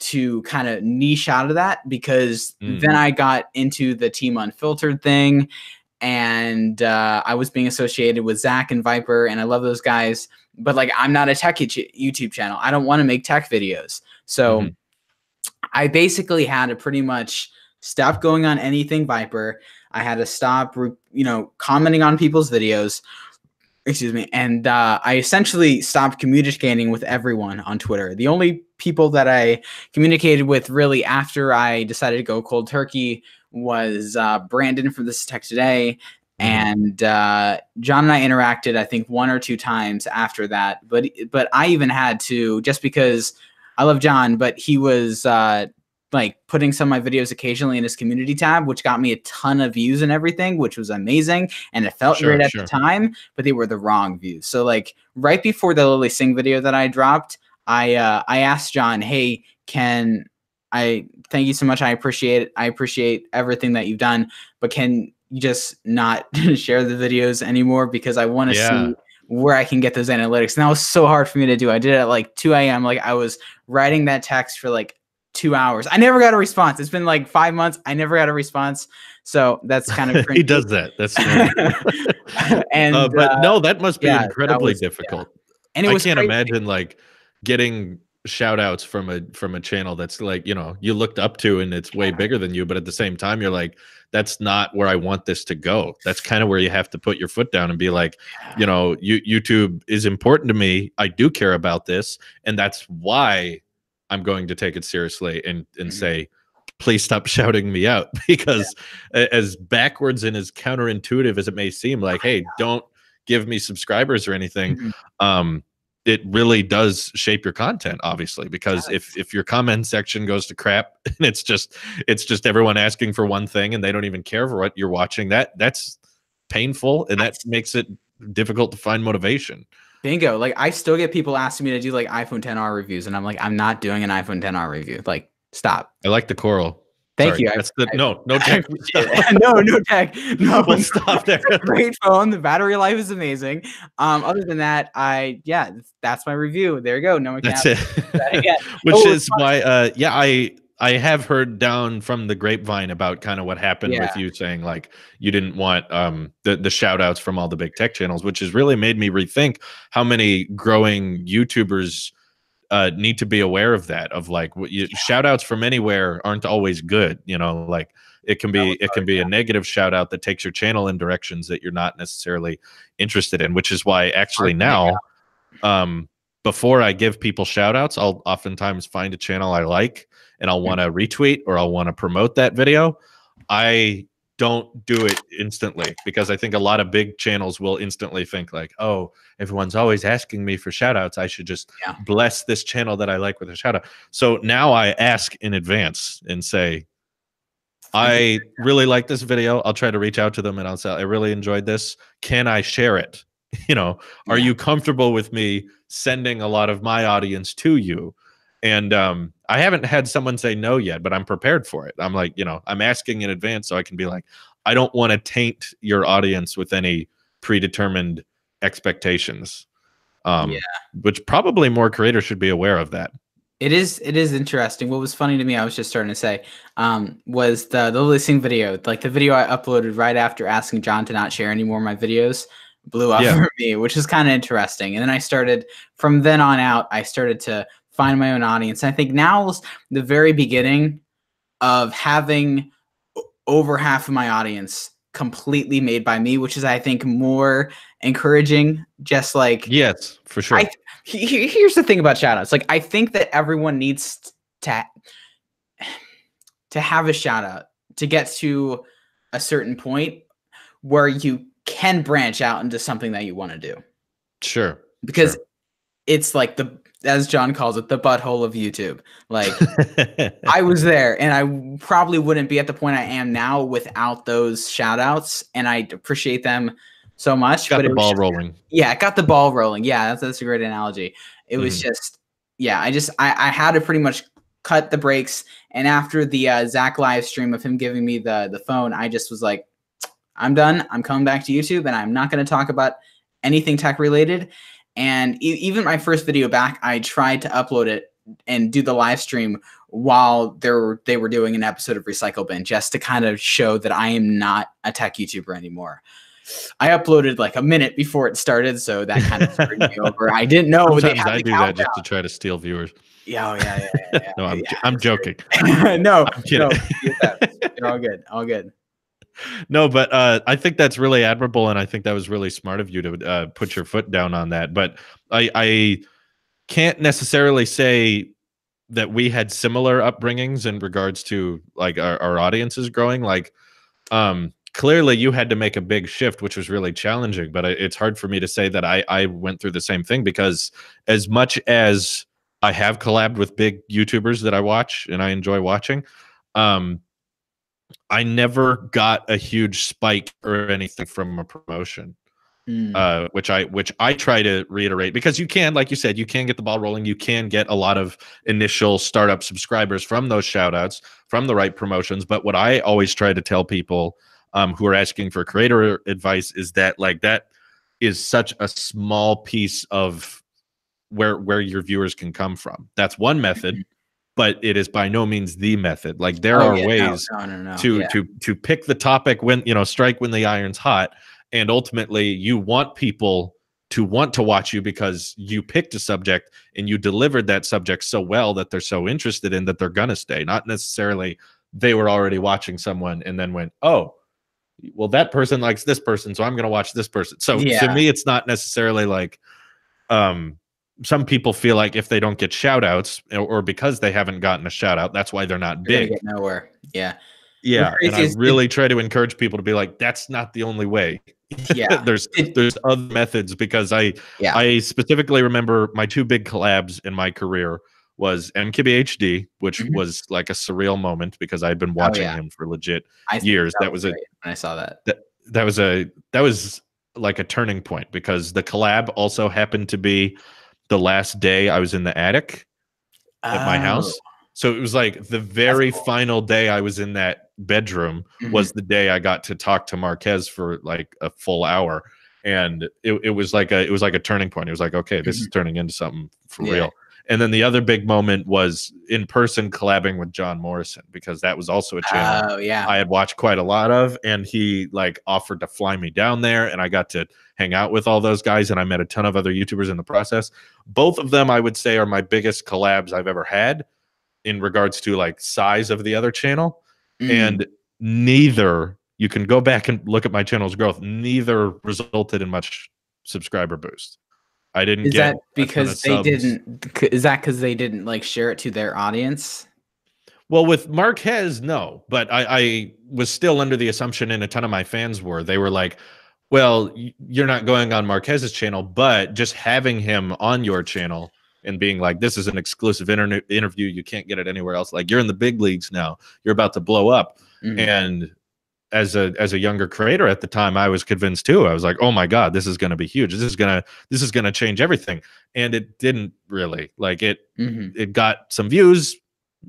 to kind of niche out of that, because then I got into the Team Unfiltered thing. And I was being associated with Zach and Viper, and I love those guys. But like, I'm not a tech YouTube channel. I don't want to make tech videos. So I basically had to pretty much stop going on anything Viper. I had to stop, commenting on people's videos. Excuse me. And I essentially stopped communicating with everyone on Twitter. The only people that I communicated with really after I decided to go cold turkey was Brandon from This Is Tech Today, and John and I interacted, I think, 1 or 2 times after that. But I even had to, just because I love John, but he was like putting some of my videos occasionally in his community tab, which got me a ton of views and everything, which was amazing. And it felt great at the time, but they were the wrong views. So like right before the Lily Singh video that I dropped, I asked John, hey, thank you so much. I appreciate it. I appreciate everything that you've done, but can you just not share the videos anymore? Because I want to see where I can get those analytics. And that was so hard for me to do. I did it at like 2 a.m. Like I was writing that text for like 2 hours. I never got a response. It's been like 5 months. I never got a response. So that's kind of he does that. That's and but no, that must be incredibly difficult. And I can't imagine like getting shout outs from a channel that's like, you know, you looked up to and it's way bigger than you, but at the same time you're like, that's not where I want this to go. That's kind of where you have to put your foot down and be like, you know, YouTube is important to me. I do care about this, and that's why I'm going to take it seriously and say, please stop shouting me out. Because as backwards and as counterintuitive as it may seem, like, hey, don't give me subscribers or anything, it really does shape your content, obviously, because if your comment section goes to crap and it's just everyone asking for one thing and they don't even care for what you're watching, that's painful, and that makes it difficult to find motivation. Bingo. Like I still get people asking me to do like iPhone XR reviews, and I'm like, I'm not doing an iPhone XR review. Like, stop. I like the coral. Thank you. That's no tech. no tech. No, we'll stop there. Great phone. The battery life is amazing. Other than that, that's my review. There you go. No one can. That's it. Which is why, I have heard down from the grapevine about kind of what happened with you saying like you didn't want the shout outs from all the big tech channels, which has really made me rethink how many growing YouTubers need to be aware of that, of like shout outs from anywhere aren't always good, you know, like it can be a negative shout out that takes your channel in directions that you're not necessarily interested in, which is why actually now before I give people shout outs, I'll oftentimes find a channel I like and I'll want to retweet or I'll want to promote that video. I don't do it instantly because I think a lot of big channels will instantly think like, oh, everyone's always asking me for shout outs. I should just bless this channel that I like with a shout out. So now I ask in advance and say, I really like this video. I'll try to reach out to them and I'll say, I really enjoyed this. Can I share it? You know, are you comfortable with me sending a lot of my audience to you? And I haven't had someone say no yet, but I'm prepared for it. I'm like, you know, I'm asking in advance so I can be like, I don't want to taint your audience with any predetermined expectations. Which probably more creators should be aware of that. It is interesting. What was funny to me, I was just starting to say, was the Lily Singh video. Like the video I uploaded right after asking John to not share any more of my videos blew up for me, which is kind of interesting. And then from then on out, I started to find my own audience. I think now is the very beginning of having over half of my audience completely made by me, which is, I think, more encouraging. Just like, yes, for sure. Here's the thing about shout outs. Like, I think that everyone needs to have a shout out to get to a certain point where you can branch out into something that you want to do. Sure. Because it's like as John calls it, the butthole of YouTube. Like I was there and I probably wouldn't be at the point I am now without those shout outs. And I appreciate them so much. Got the ball rolling. Yeah, it got the ball rolling. Yeah, that's a great analogy. It was just, I had to pretty much cut the brakes. And after the Zach live stream of him giving me the phone, I just was like, I'm done. I'm coming back to YouTube and I'm not going to talk about anything tech related. And even my first video back, I tried to upload it and do the live stream while they were doing an episode of Recycle Bin, just to kind of show that I am not a tech YouTuber anymore. I uploaded like a minute before it started, so that kind of screwed me over. I didn't know. Sometimes I do that just to try to steal viewers. Yeah, No, I'm joking. No, I'm kidding. You're all good. All good. No, but I think that's really admirable, and I think that was really smart of you to put your foot down on that. But I can't necessarily say that we had similar upbringings in regards to like our audiences growing. Like, clearly you had to make a big shift, which was really challenging. But it's hard for me to say that I went through the same thing, because as much as I have collabed with big YouTubers that I watch and I enjoy watching. I never got a huge spike or anything from a promotion. Which I try to reiterate, because you can, like you said, you can get the ball rolling. You can get a lot of initial startup subscribers from those shout outs, from the right promotions. But what I always try to tell people who are asking for creator advice is that, like, that is such a small piece of where your viewers can come from. That's one method, but it is by no means the method. Like, there are ways to pick the topic when, strike when the iron's hot. And ultimately, you want people to want to watch you because you picked a subject and you delivered that subject so well that they're so interested in that they're going to stay. Not necessarily they were already watching someone and then went, oh, well, that person likes this person, so I'm going to watch this person. So to me, it's not necessarily like some people feel like if they don't get shout outs or because they haven't gotten a shout out, that's why they're not big. Get nowhere. Yeah. Yeah. And I really try to encourage people to be like, that's not the only way. Yeah. there's other methods, because I specifically remember my two big collabs in my career was MKBHD, which was like a surreal moment because I'd been watching him for legit years. That was I saw that. That was like a turning point, because the collab also happened to be the last day I was in the attic at my house. So it was like the very final day I was in that bedroom was the day I got to talk to Marquez for like a full hour. And it was like a turning point. It was like, okay, this is turning into something for real. And then the other big moment was in person collabing with John Morrison, because that was also a channel I had watched quite a lot of. And he like offered to fly me down there, and I got to hang out with all those guys, and I met a ton of other YouTubers in the process. Both of them, I would say, are my biggest collabs I've ever had in regards to like size of the other channel. And neither, you can go back and look at my channel's growth, neither resulted in much subscriber boost. I didn't Is get that because they didn't, is that because they didn't like share it to their audience? Well, with Marquez, no, but I was still under the assumption, and a ton of my fans were, they were like, well, you're not going on Marquez's channel, but just having him on your channel and being like, this is an exclusive interview, you can't get it anywhere else. Like, you're in the big leagues now, you're about to blow up. And as a younger creator at the time, I was convinced too. I was like, oh my God, this is going to be huge. This is going to change everything. And it didn't really. Like, it got some views,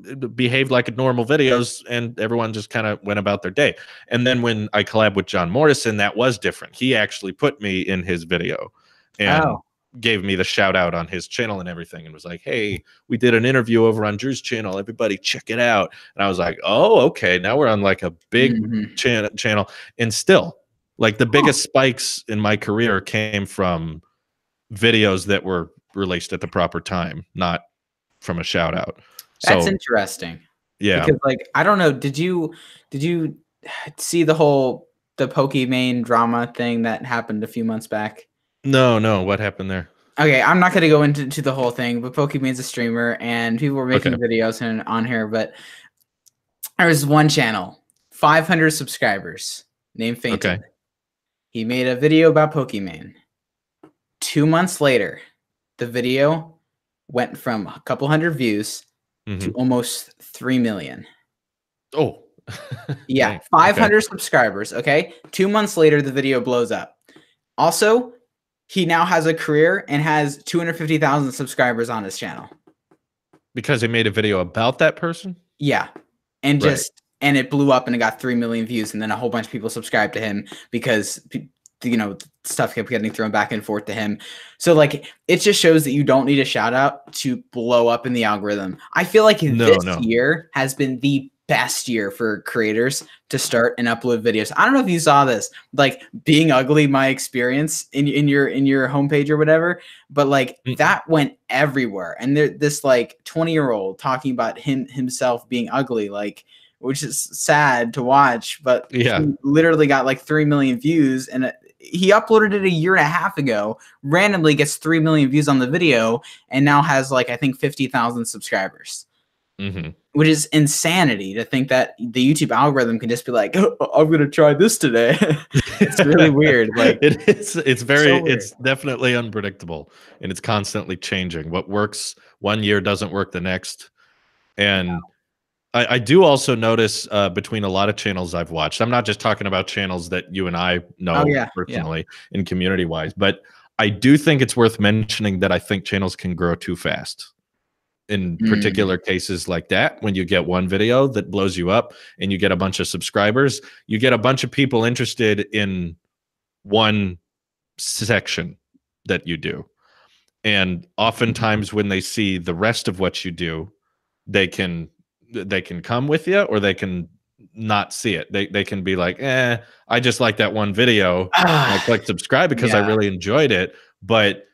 it behaved like normal videos, and everyone just kind of went about their day. And then when I collabed with John Morrison, that was different. He actually put me in his video and gave me the shout out on his channel and everything, and was like, hey, we did an interview over on Drew's channel, everybody check it out. And I was like, oh, okay, now we're on like a big channel. And still, like, the biggest spikes in my career came from videos that were released at the proper time, not from a shout out. That's interesting. Yeah, because like, I don't know, did you see the Pokimane drama thing that happened a few months back? No, what happened there? Okay, I'm not going to go into the whole thing, but Pokimane's a streamer, and people were making videos on here, but there was one channel, 500 subscribers, named Fainted. He made a video about Pokimane. 2 months later, the video went from a couple hundred views to almost 3 million. Oh. Yeah, 500 subscribers, okay? 2 months later, the video blows up. Also, he now has a career and has 250,000 subscribers on his channel. Because he made a video about that person? Yeah. And and it blew up and it got 3 million views, and then a whole bunch of people subscribed to him because, you know, stuff kept getting thrown back and forth to him. So like, it just shows that you don't need a shout out to blow up in the algorithm. I feel like this year has been the best year for creators to start and upload videos. I don't know if you saw this, like, Being Ugly, my experience in your homepage or whatever, but like that went everywhere. And this like 20-year-old talking about himself being ugly, like, which is sad to watch, but he literally got like 3 million views, and he uploaded it a year and a half ago, randomly gets 3 million views on the video, and now has like, I think 50,000 subscribers. which is insanity to think that the YouTube algorithm can just be like, oh, I'm going to try this today. It's really weird. Like it's very, it's definitely unpredictable, and it's constantly changing. What works one year doesn't work the next. And I do also notice between a lot of channels I've watched, I'm not just talking about channels that you and I know personally and community wise, but I do think it's worth mentioning that I think channels can grow too fast in particular cases like that. When you get one video that blows you up and you get a bunch of subscribers, you get a bunch of people interested in one section that you do. And oftentimes when they see the rest of what you do, they can come with you, or they can not see it. They can be like, I just like that one video. I click subscribe because I really enjoyed it. But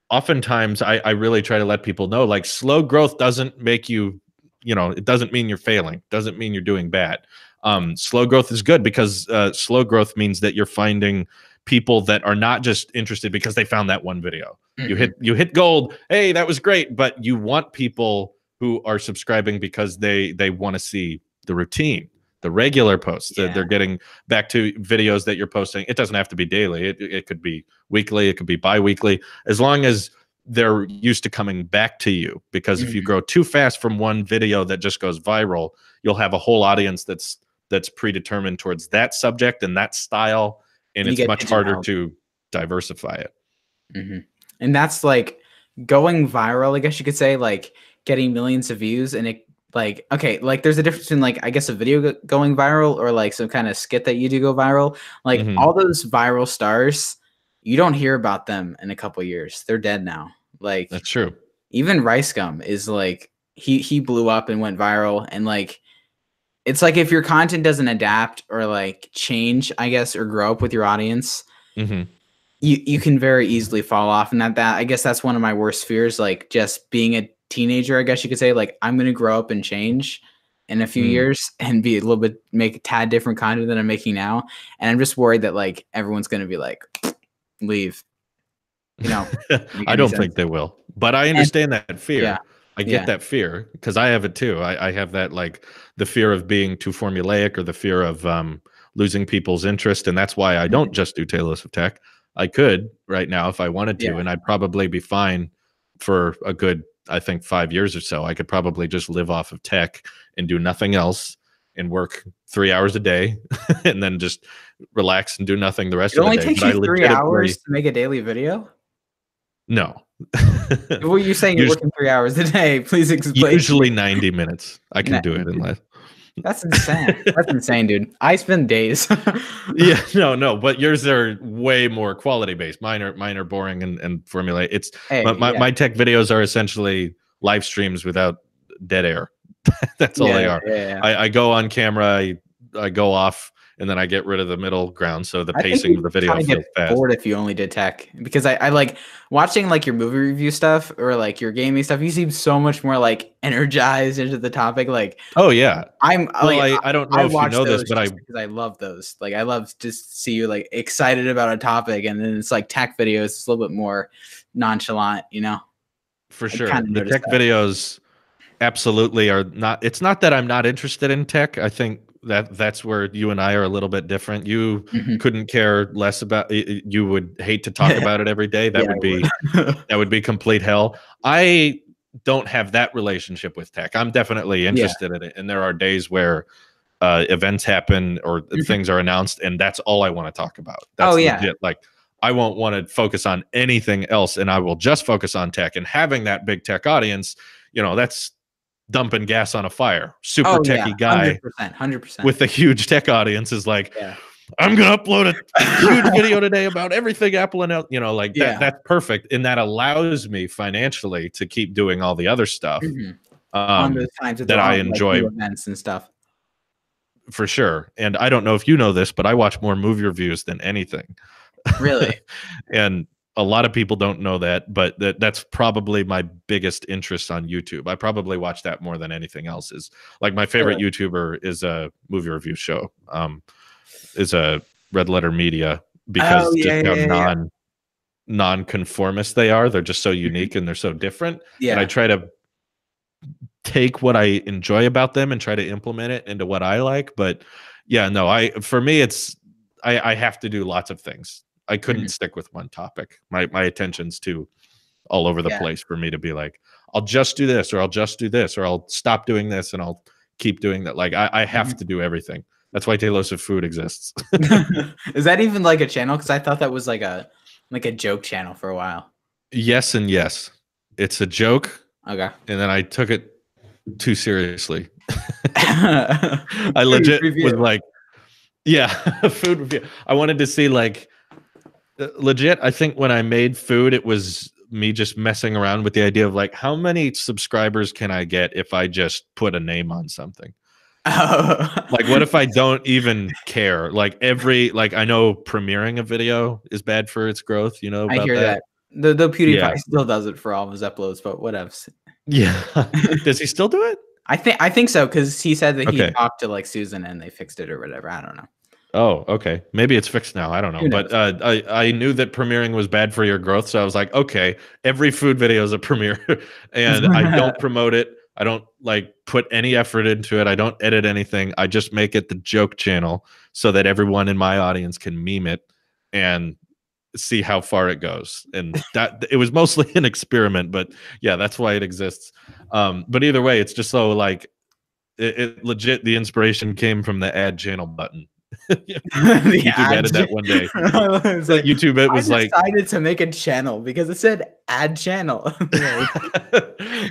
oftentimes I really try to let people know, like, slow growth doesn't make you, it doesn't mean you're failing. Doesn't mean you're doing bad. Slow growth is good because slow growth means that you're finding people that are not just interested because they found that one video. You hit gold. Hey, that was great. But you want people who are subscribing because they want to see the routine, the regular posts. They're getting back to videos that you're posting. It doesn't have to be daily. It could be weekly. It could be bi-weekly, as long as they're used to coming back to you. Because if you grow too fast from one video that just goes viral, you'll have a whole audience that's predetermined towards that subject and that style, and it's much harder to diversify it. And that's like going viral, I guess you could say, like getting millions of views. And it, like, okay, like there's a difference between, like, I guess a video going viral or like some kind of skit that you do go viral. Like all those viral stars, you don't hear about them in a couple years. They're dead now. Like, that's true. Even Rice Gum is like, he blew up and went viral. And like, it's like if your content doesn't adapt or like change, I guess, or grow up with your audience, you can very easily fall off. And that I guess that's one of my worst fears. Like just being a teenager, I guess you could say, like, I'm going to grow up and change in a few years and be a little bit, make a tad different content than I'm making now. And I'm just worried that like everyone's going to be like, leave, I don't think they will, but I understand that fear. I get that fear because I have it too. I have that, like, the fear of being too formulaic, or the fear of losing people's interest. And that's why I don't just do Tailosive Tech. I could right now if I wanted to, and I'd probably be fine for a good, I think, 5 years or so. I could probably just live off of tech and do nothing else and work 3 hours a day and then just relax and do nothing the rest of the day. It only takes you 3 hours to make a daily video? No. What you're saying, you're working 3 hours a day. Please explain. Usually 90 minutes. I can do it in less. That's insane. That's insane, dude. I spend days. No, but yours are way more quality based. Mine are boring and formulaic. It's my tech videos are essentially live streams without dead air. That's all they are. I go on camera, I go off, and then I get rid of the middle ground, so the pacing of the video feels fast. Bored if you only did tech, because I like watching like your movie review stuff or like your gaming stuff. You seem so much more like energized into the topic. Like, oh yeah, I don't know if you know this, but because I love those. Like, I love to see you like excited about a topic, and then it's like tech videos. It's a little bit more nonchalant, For sure, the tech videos absolutely are not. It's not that I'm not interested in tech. I think that's where you and I are a little bit different. You couldn't care less about it. You would hate to talk about it every day. That would be that would be complete hell. I don't have that relationship with tech. I'm definitely interested in it, and there are days where events happen or things are announced, and that's all I want to talk about. That's legit. Like, I won't want to focus on anything else, and I will just focus on tech. And having that big tech audience, that's dumping gas on a fire. Super techie guy 100%. with a huge tech audience is like, I'm gonna upload a huge video today about everything Apple and like that's perfect, and that allows me financially to keep doing all the other stuff on those times that I enjoy, like events and stuff. For sure. And I don't know if you know this, but I watch more movie reviews than anything. Really? And a lot of people don't know that, but that's probably my biggest interest on YouTube. I probably watch that more than anything else. Is like my favorite YouTuber is a movie review show. Is a Red Letter Media, because just how non-conformist they are. They're just so unique and they're so different. And I try to take what I enjoy about them and try to implement it into what I like. But yeah, no, for me, I have to do lots of things. I couldn't stick with one topic. My attention's too all over the place for me to be like, I'll just do this, or I'll just do this, or I'll stop doing this and I'll keep doing that. Like I have to do everything. That's why Tailosive Food exists. Is that even like a channel? Because I thought that was like a joke channel for a while. Yes and yes. It's a joke. Okay. And then I took it too seriously. I legit was like, yeah, food review. I wanted to see like legit. I think when I made food, it was me just messing around with the idea of like, how many subscribers can I get if I just put a name on something? Like, what if I don't even care? Like I know premiering a video is bad for its growth. You know about I hear that. The PewDiePie still does it for all of his uploads, but whatevs. Yeah. Does he still do it? I think so, because he said that he talked to like Susan and they fixed it or whatever. I don't know. Oh, okay. Maybe it's fixed now. I don't know. But I knew that premiering was bad for your growth. So I was like, okay, every food video is a premiere. And I don't promote it. I don't like put any effort into it. I don't edit anything. I just make it the joke channel so that everyone in my audience can meme it and see how far it goes. And that it was mostly an experiment, but yeah, that's why it exists. But either way, it's just so like it legit, the inspiration came from the add channel button. YouTube added that one day. Like, YouTube, it was like I decided to make a channel because it said add channel.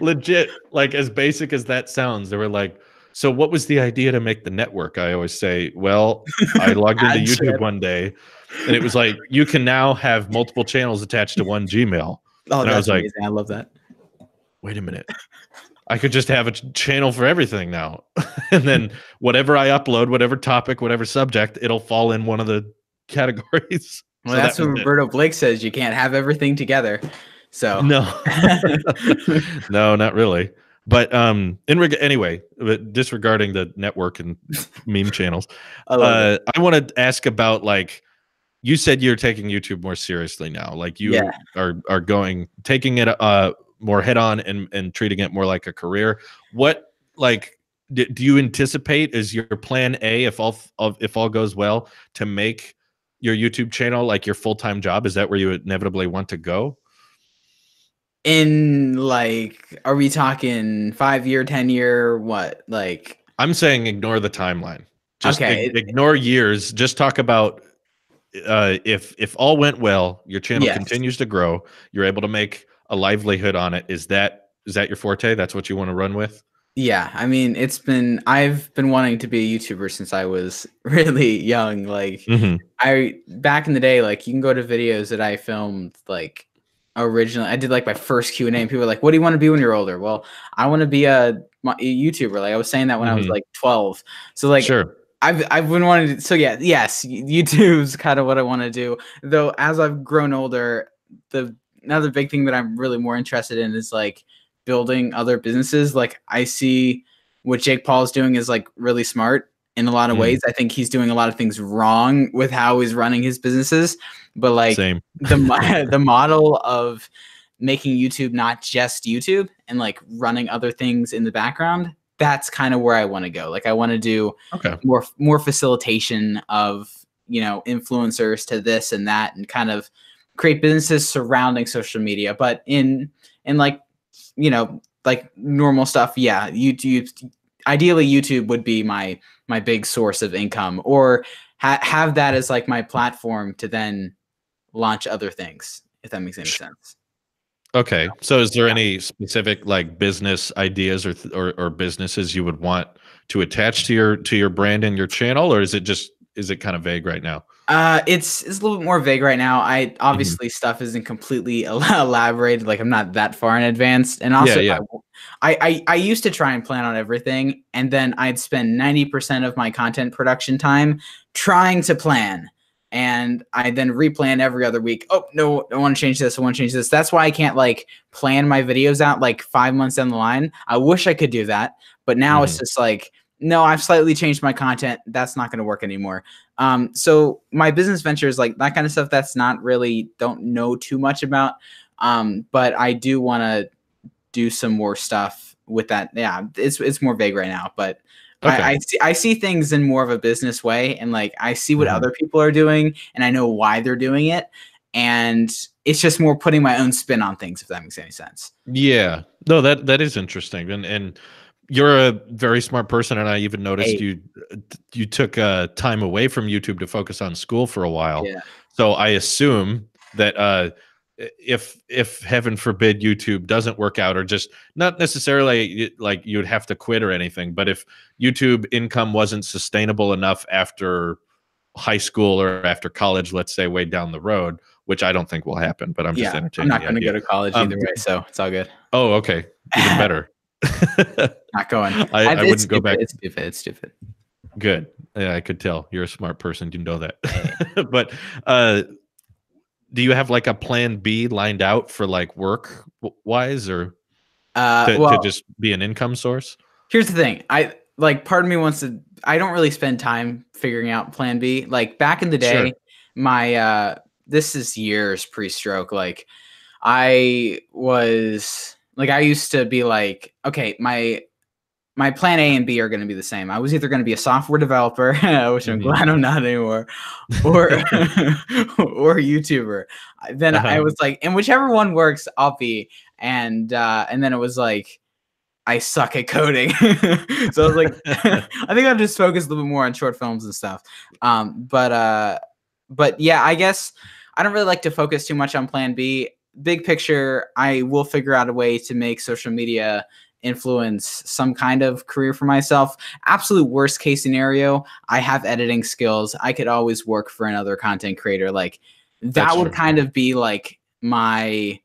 Legit, like as basic as that sounds, they were like, so what was the idea to make the network? I always say, well, I logged into YouTube one day and it was like, you can now have multiple channels attached to one Gmail. Oh, and that's I was amazing. like, I love that. Wait a minute. I could just have a channel for everything now. And then whatever I upload, whatever topic, whatever subject, it'll fall in one of the categories. Well, so that's what Roberto Blake says. You can't have everything together. So no, no, not really. But anyway, disregarding the network and meme channels, I want to ask about like, you said you're taking YouTube more seriously now. Like you are taking it more head on and treating it more like a career. What like do you anticipate is your plan A, if all goes well, to make your YouTube channel like your full-time job? Is that where you inevitably want to go? In like, are we talking 5-year, 10-year, what? Like, I'm saying ignore the timeline. Just ignore years. Just talk about if all went well, your channel continues to grow, you're able to make a livelihood on it. Is that your forte? That's what you want to run with? Yeah, I mean, I've been wanting to be a YouTuber since I was really young. Like back in the day, like you can go to videos that I filmed like originally. I did like my first Q&A and people were like, what do you want to be when you're older? Well, I want to be a YouTuber. Like I was saying that when I was like 12. So like I've been wanting to, so yeah, yes, YouTube's kind of what I want to do. Though as I've grown older, another big thing that I'm really more interested in is like building other businesses. Like I see what Jake Paul's doing is like really smart in a lot of ways. I think he's doing a lot of things wrong with how he's running his businesses, but like the model of making YouTube not just YouTube and like running other things in the background, that's kind of where I want to go. Like I want to do more facilitation of, you know, influencers to this and that, and kind of create businesses surrounding social media, but in like, you know, like normal stuff. Yeah. YouTube, ideally YouTube would be my big source of income, or have that as like my platform to then launch other things, if that makes any sense. Okay. So is there any specific like business ideas or businesses you would want to attach to your brand and your channel, or is it kind of vague right now? It's a little bit more vague right now. I obviously stuff isn't completely elaborated. Like I'm not that far in advance. And also I used to try and plan on everything, and then I'd spend 90% of my content production time trying to plan. And I then replan every other week. Oh no, I want to change this. I want to change this. That's why I can't like plan my videos out like 5 months down the line. I wish I could do that, but now it's just like, no, I've slightly changed my content. That's not going to work anymore. So my business ventures, like that kind of stuff, that's not really, don't know too much about. But I do want to do some more stuff with that. Yeah, it's more vague right now, but Okay. I see things in more of a business way, and like I see what other people are doing, and I know why they're doing it, and it's just more putting my own spin on things, if that makes any sense. Yeah. No, that is interesting, and you're a very smart person, and I even noticed you took time away from YouTube to focus on school for a while. Yeah. So I assume that if heaven forbid YouTube doesn't work out, or just not necessarily like you'd have to quit or anything, but if YouTube income wasn't sustainable enough after high school or after college, let's say way down the road, which I don't think will happen, but I'm just entertaining. I'm not going to go to college either way, so it's all good. Oh, okay, even better. Not going. I wouldn't go back. It's stupid. Good. Yeah, I could tell you're a smart person. You know that. But do you have like a plan B lined out for like work wise, or to just be an income source? Here's the thing. Part of me wants to, I don't really spend time figuring out plan B. Like back in the day, my, this is years pre-stroke. Like I used to be like, okay, my plan A and B are going to be the same. I was either going to be a software developer, which I'm glad I'm not anymore, or or a YouTuber. Then I was like, and whichever one works, I'll be. And then it was like, I suck at coding. So I was like, I think I'll just focus a little bit more on short films and stuff. But yeah, I guess I don't really like to focus too much on plan B. Big picture, I will figure out a way to make social media influence some kind of career for myself. Absolute worst case scenario, I have editing skills. I could always work for another content creator. Like that would kind of be like my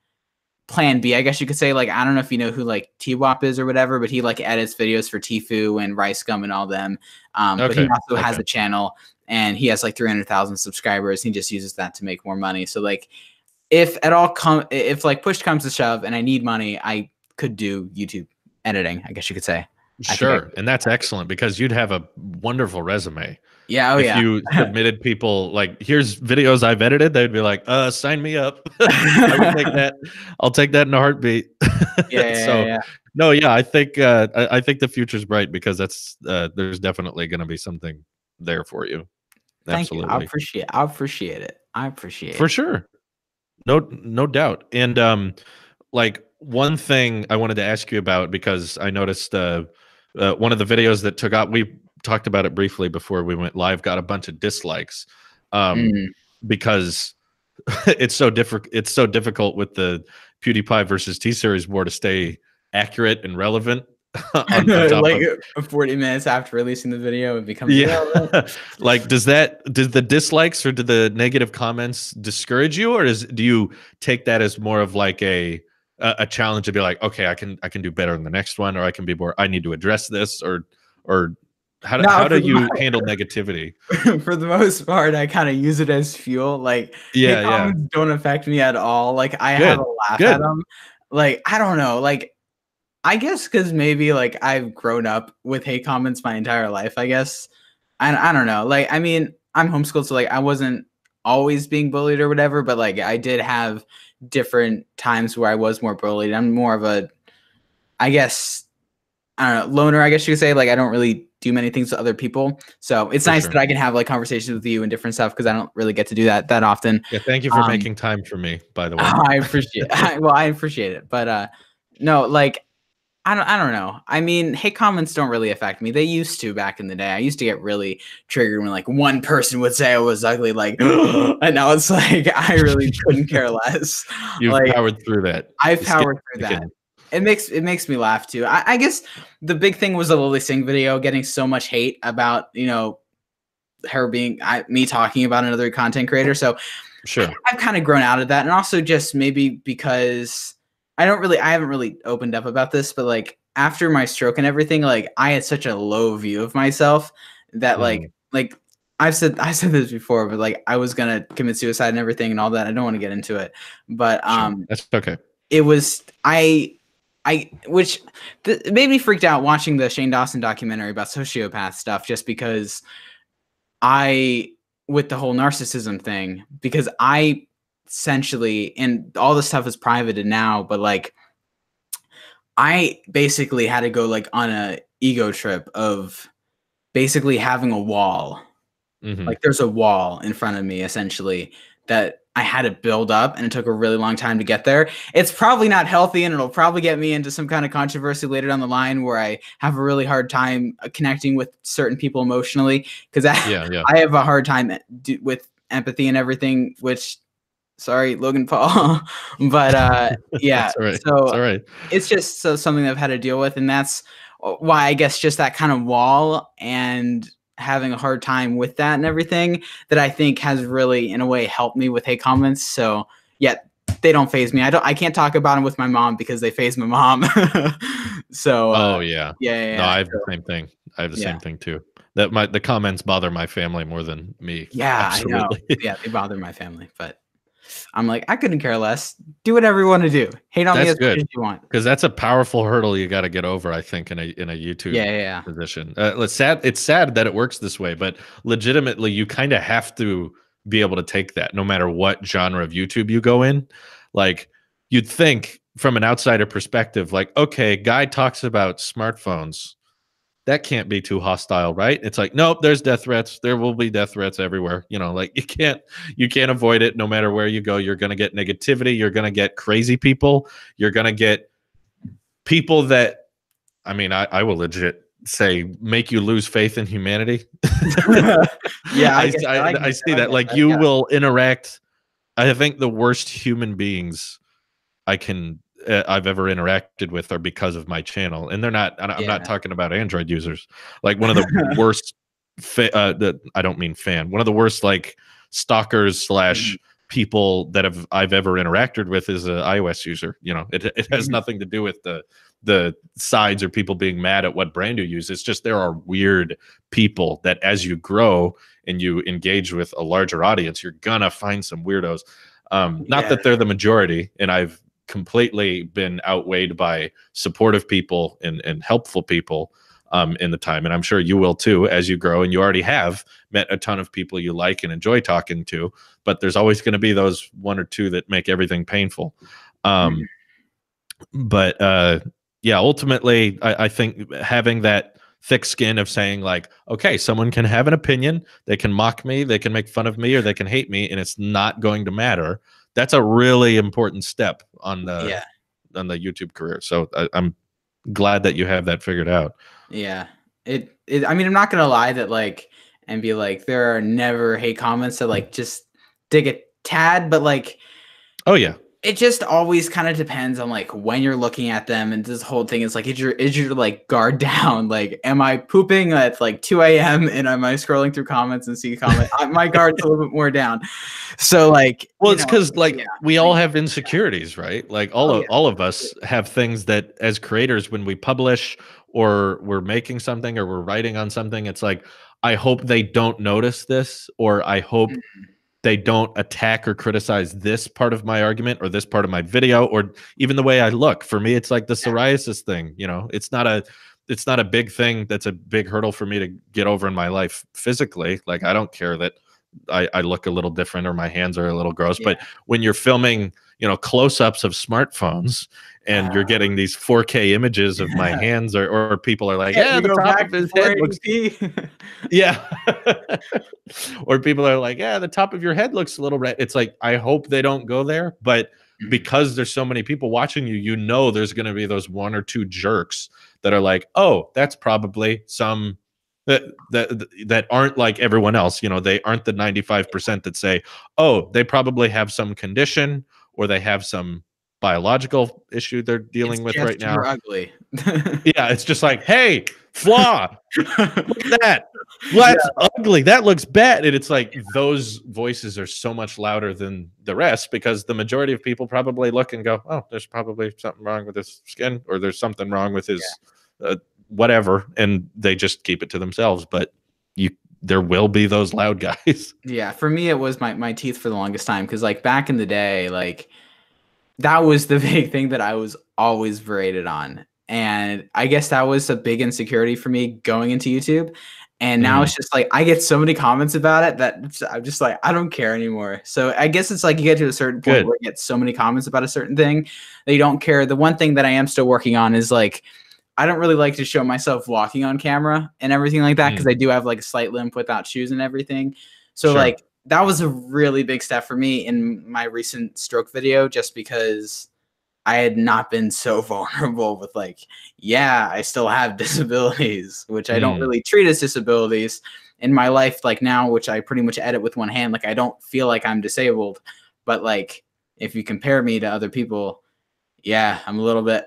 plan B, I guess you could say. Like, I don't know if you know who like T-Wop is or whatever, but he like edits videos for Tfue and Rice Gum and all them. But he also has a channel, and he has like 300,000 subscribers. He just uses that to make more money. So like, if like push comes to shove and I need money, I could do YouTube editing, I guess you could say. Sure. And that's excellent, because you'd have a wonderful resume. Yeah. If you submitted people like, here's videos I've edited, they'd be like, sign me up. I would take that. I'll take that in a heartbeat. No, yeah, I think the future's bright, because that's there's definitely going to be something there for you. Thank you. I appreciate it. For sure. No doubt. And like, one thing I wanted to ask you about, because I noticed one of the videos that took out, we talked about it briefly before we went live, got a bunch of dislikes because it's so difficult with the PewDiePie versus T-Series war to stay accurate and relevant. Like 40 minutes after releasing the video, it becomes relevant. Like, does the dislikes or do the negative comments discourage you, or do you take that as more of like a challenge to be like, okay, I can do better in the next one, or I can be more, I need to address this, or how do you handle negativity? For the most part, I kind of use it as fuel. Like, comments don't affect me at all. Like, I have a laugh at them. Like, I don't know. Like, I guess because maybe like I've grown up with hate comments my entire life, I guess. I don't know. Like, I mean, I'm homeschooled, so like I wasn't always being bullied or whatever, but like I did have different times where I was more bullied. I'm more of a, I guess, I don't know, loner, I guess you could say. Like, I don't really do many things with other people. So it's nice that I can have like conversations with you and different stuff, because I don't really get to do that often. Yeah, thank you for making time for me, by the way. I appreciate it. Well, I appreciate it. But no, like, I don't know. I mean, hate comments don't really affect me. They used to back in the day. I used to get really triggered when like one person would say I was ugly, like, and now it's like I really couldn't care less. You've powered through that. I've powered through that. It makes me laugh too. I guess the big thing was the Lily Singh video getting so much hate about, you know, her being me talking about another content creator. So sure, I've kind of grown out of that, and also just maybe because I haven't really opened up about this, but like after my stroke and everything, like I had such a low view of myself that like I said this before, but like I was gonna commit suicide and everything and all that. I don't want to get into it, but that's okay. It was which made me freaked out watching the Shane Dawson documentary about sociopath stuff, just because with the whole narcissism thing, because I essentially, and all this stuff is privated now, but like I basically had to go like on a ego trip of basically having a wall. Like there's a wall in front of me essentially that I had to build up, and it took a really long time to get there. It's probably not healthy, and it'll probably get me into some kind of controversy later down the line where I have a really hard time connecting with certain people emotionally, because I have a hard time with empathy and everything, which sorry, Logan Paul. But yeah, all right. So it's all right. It's just something that I've had to deal with, and that's why I guess just that kind of wall and having a hard time with that and everything that I think has really, in a way, helped me with hate comments. So yeah, they don't faze me. I can't talk about them with my mom because they faze my mom. So yeah. No, I have the same thing. I have the same thing too. That the comments bother my family more than me. Yeah, absolutely. I know. Yeah, they bother my family, but I'm like, I couldn't care less. Do whatever you want to do. Hate on me as much as you want. Because that's a powerful hurdle you got to get over, I think, in a YouTube position. It's sad that it works this way, but legitimately, you kind of have to be able to take that, no matter what genre of YouTube you go in. Like, you'd think from an outsider perspective, like, okay, guy talks about smartphones. That can't be too hostile, right? It's like, nope, there's death threats. There will be death threats everywhere. You know, like you can't avoid it. No matter where you go, you're going to get negativity. You're going to get crazy people. You're going to get people that, I mean, I will legit say, make you lose faith in humanity. Yeah, I see that. Like you will interact. I think the worst human beings I've ever interacted with are because of my channel, and they're not. I'm not talking about Android users. Like one of the worst. I don't mean fan. One of the worst like stalkers / people that I've ever interacted with is an iOS user. You know, it has nothing to do with the sides or people being mad at what brand you use. It's just there are weird people that as you grow and you engage with a larger audience, you're gonna find some weirdos. Not that they're the majority, and I've completely been outweighed by supportive people and helpful people in the time, and I'm sure you will too as you grow, and you already have met a ton of people you like and enjoy talking to, but there's always going to be those one or two that make everything painful. But yeah, ultimately I think having that thick skin of saying like, okay, someone can have an opinion, they can mock me, they can make fun of me, or they can hate me, and it's not going to matter. That's a really important step on the YouTube career. So I'm glad that you have that figured out. Yeah. I mean, I'm not gonna lie that like and be like there are never hate comments that like just dig a tad, but like oh yeah. It just always kind of depends on like when you're looking at them, and this whole thing is like, is your like guard down? Like, am I pooping at like 2 a.m. and am I scrolling through comments and see comments? My guard's a little bit more down. So like, well, it's because like we all have insecurities, right? Like all of us have things that as creators, when we publish or we're making something or we're writing on something, it's like, I hope they don't notice this, or I hope they don't attack or criticize this part of my argument or this part of my video, or even the way I look. For me, it's like the psoriasis thing. You know, it's not a big thing. That's a big hurdle for me to get over in my life physically. Like, I don't care that I look a little different or my hands are a little gross, but when you're filming, you know, close-ups of smartphones and you're getting these 4K images of my hands, or people are like, the top of his head looks or people are like, the top of your head looks a little red. It's like, I hope they don't go there, but because there's so many people watching you, you know, there's going to be those one or two jerks that are like, oh, that's probably some that aren't like everyone else. You know, they aren't the 95% that say, oh, they probably have some condition or they have some biological issue they're dealing with right now. You're ugly. Yeah, it's just like, hey, flaw. Look at that. That's ugly. That looks bad. And it's like those voices are so much louder than the rest, because the majority of people probably look and go, oh, there's probably something wrong with his skin, or there's something wrong with his whatever, and they just keep it to themselves. But there will be those loud guys. Yeah, for me it was my teeth for the longest time, because like back in the day, like that was the big thing that I was always berated on, and I guess that was a big insecurity for me going into YouTube. And now it's just like, I get so many comments about it that I'm just like, I don't care anymore. So I guess it's like you get to a certain point where you get so many comments about a certain thing that you don't care. The one thing that I am still working on is like, I don't really like to show myself walking on camera and everything like that, because I do have like a slight limp without shoes and everything. So like that was a really big step for me in my recent stroke video, just because I had not been so vulnerable with like, yeah, I still have disabilities, which I don't really treat as disabilities in my life. Like now, which I pretty much edit with one hand. Like I don't feel like I'm disabled, but like, if you compare me to other people, yeah, I'm a little bit.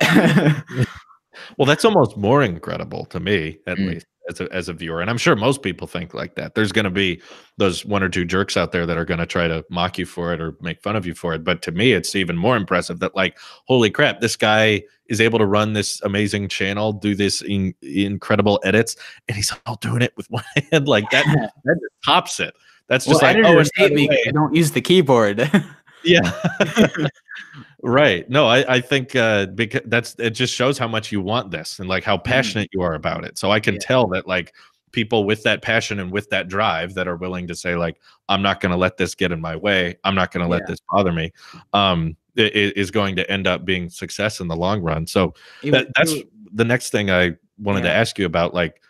Well, that's almost more incredible to me, at least as a viewer. And I'm sure most people think like that. There's going to be those one or two jerks out there that are going to try to mock you for it or make fun of you for it. But to me, it's even more impressive that like, holy crap, this guy is able to run this amazing channel, do this incredible edits, and he's all doing it with one hand. Like that just tops it. That's just like, oh, hate me, I don't use the keyboard. Yeah. Right. No, I think because it just shows how much you want this and like how passionate you are about it. So I can tell that like people with that passion and with that drive that are willing to say like, I'm not going to let this get in my way, I'm not going to let this bother me, is going to end up being success in the long run. So that's the next thing I wanted to ask you about. Like,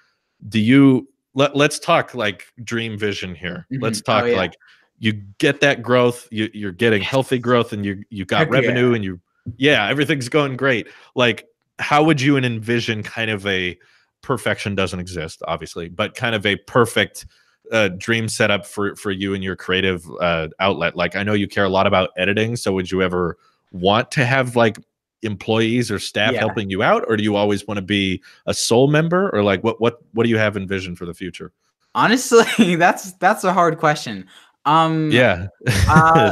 do you let's talk like dream vision here. Let's talk like, you get that growth, you're getting healthy growth, and you got revenue, and everything's going great. Like, how would you envision kind of a perfection doesn't exist, obviously, but kind of a perfect dream setup for you and your creative outlet? Like, I know you care a lot about editing, so would you ever want to have like employees or staff helping you out, or do you always want to be a sole member, or like what do you have envisioned for the future? Honestly, that's a hard question. It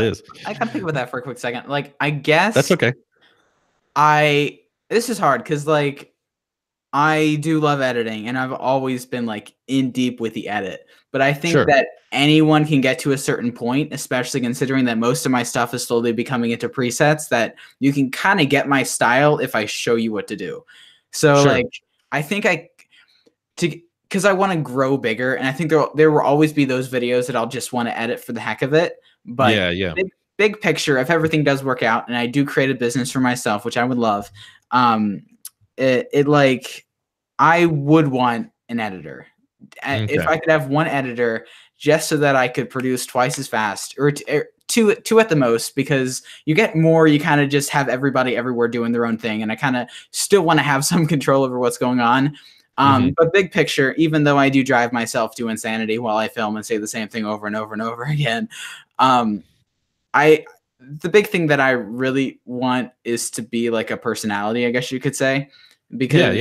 is. I gotta think about that for a quick second. Like, I guess that's okay. This is hard because like I do love editing, and I've always been like in deep with the edit. But I think that anyone can get to a certain point, especially considering that most of my stuff is slowly becoming into presets, that you can kind of get my style if I show you what to do. So like, I think because I want to grow bigger, and I think there will always be those videos that I'll just want to edit for the heck of it. But big picture, if everything does work out, and I do create a business for myself, which I would love, like, I would want an editor. If I could have one editor, just so that I could produce twice as fast, or two at the most, because you get more, you kind of just have everybody everywhere doing their own thing, and I kind of still want to have some control over what's going on. But big picture, even though I do drive myself to insanity while I film and say the same thing over and over and over again, the big thing that I really want is to be like a personality, I guess you could say, because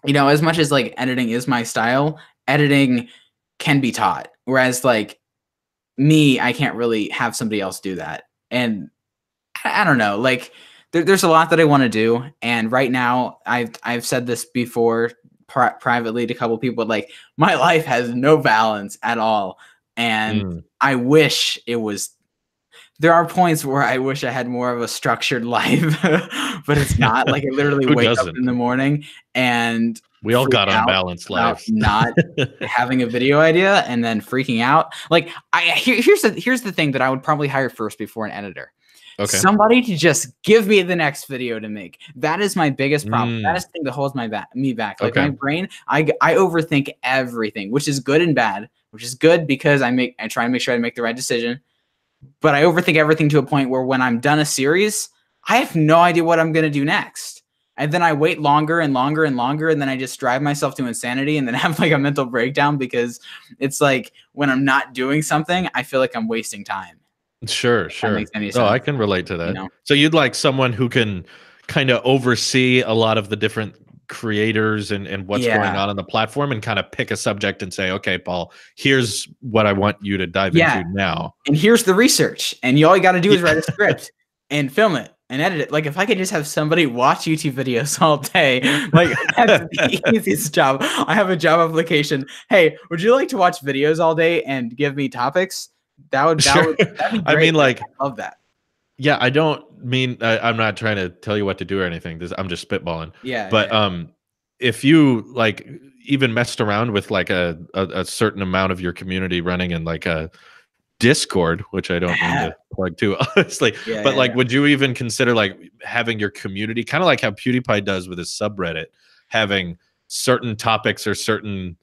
you know, as much as like editing is my style, editing can be taught, whereas like me, I can't really have somebody else do that. And I don't know, like, there's a lot that I want to do, and right now I've said this before privately to a couple people, like, my life has no balance at all, and I wish it was. There are points where I wish I had more of a structured life, but it's not. Like, I literally wake up in the morning and we all got unbalanced lives, not having a video idea and then freaking out. Like, here's the thing that I would probably hire first before an editor. Okay. Somebody to just give me the next video to make. That is my biggest problem. That is the thing that holds me back. Like, my brain, I overthink everything, which is good and bad. Which is good because I try and make sure I make the right decision. But I overthink everything to a point where when I'm done a series, I have no idea what I'm gonna do next. And then I wait longer and longer and longer, and then I just drive myself to insanity, and then have like a mental breakdown, because it's like when I'm not doing something, I feel like I'm wasting time. Sure. Oh, I can relate to that. You know? So you'd like someone who can kind of oversee a lot of the different creators and what's going on the platform, and kind of pick a subject and say, okay, Paul, here's what I want you to dive into now. And here's the research. And all you got to do is write a script and film it and edit it. Like, if I could just have somebody watch YouTube videos all day, like, that's the easiest job. I have a job application. Hey, would you like to watch videos all day and give me topics? That'd be great. I mean, like, I love that. Yeah, I don't mean I'm not trying to tell you what to do or anything. I'm just spitballing. Yeah. But if you like even messed around with like a certain amount of your community running in like a Discord, which I don't mean to plug too honestly, but like, would you even consider like having your community kind of like how PewDiePie does with his subreddit, having certain topics or certain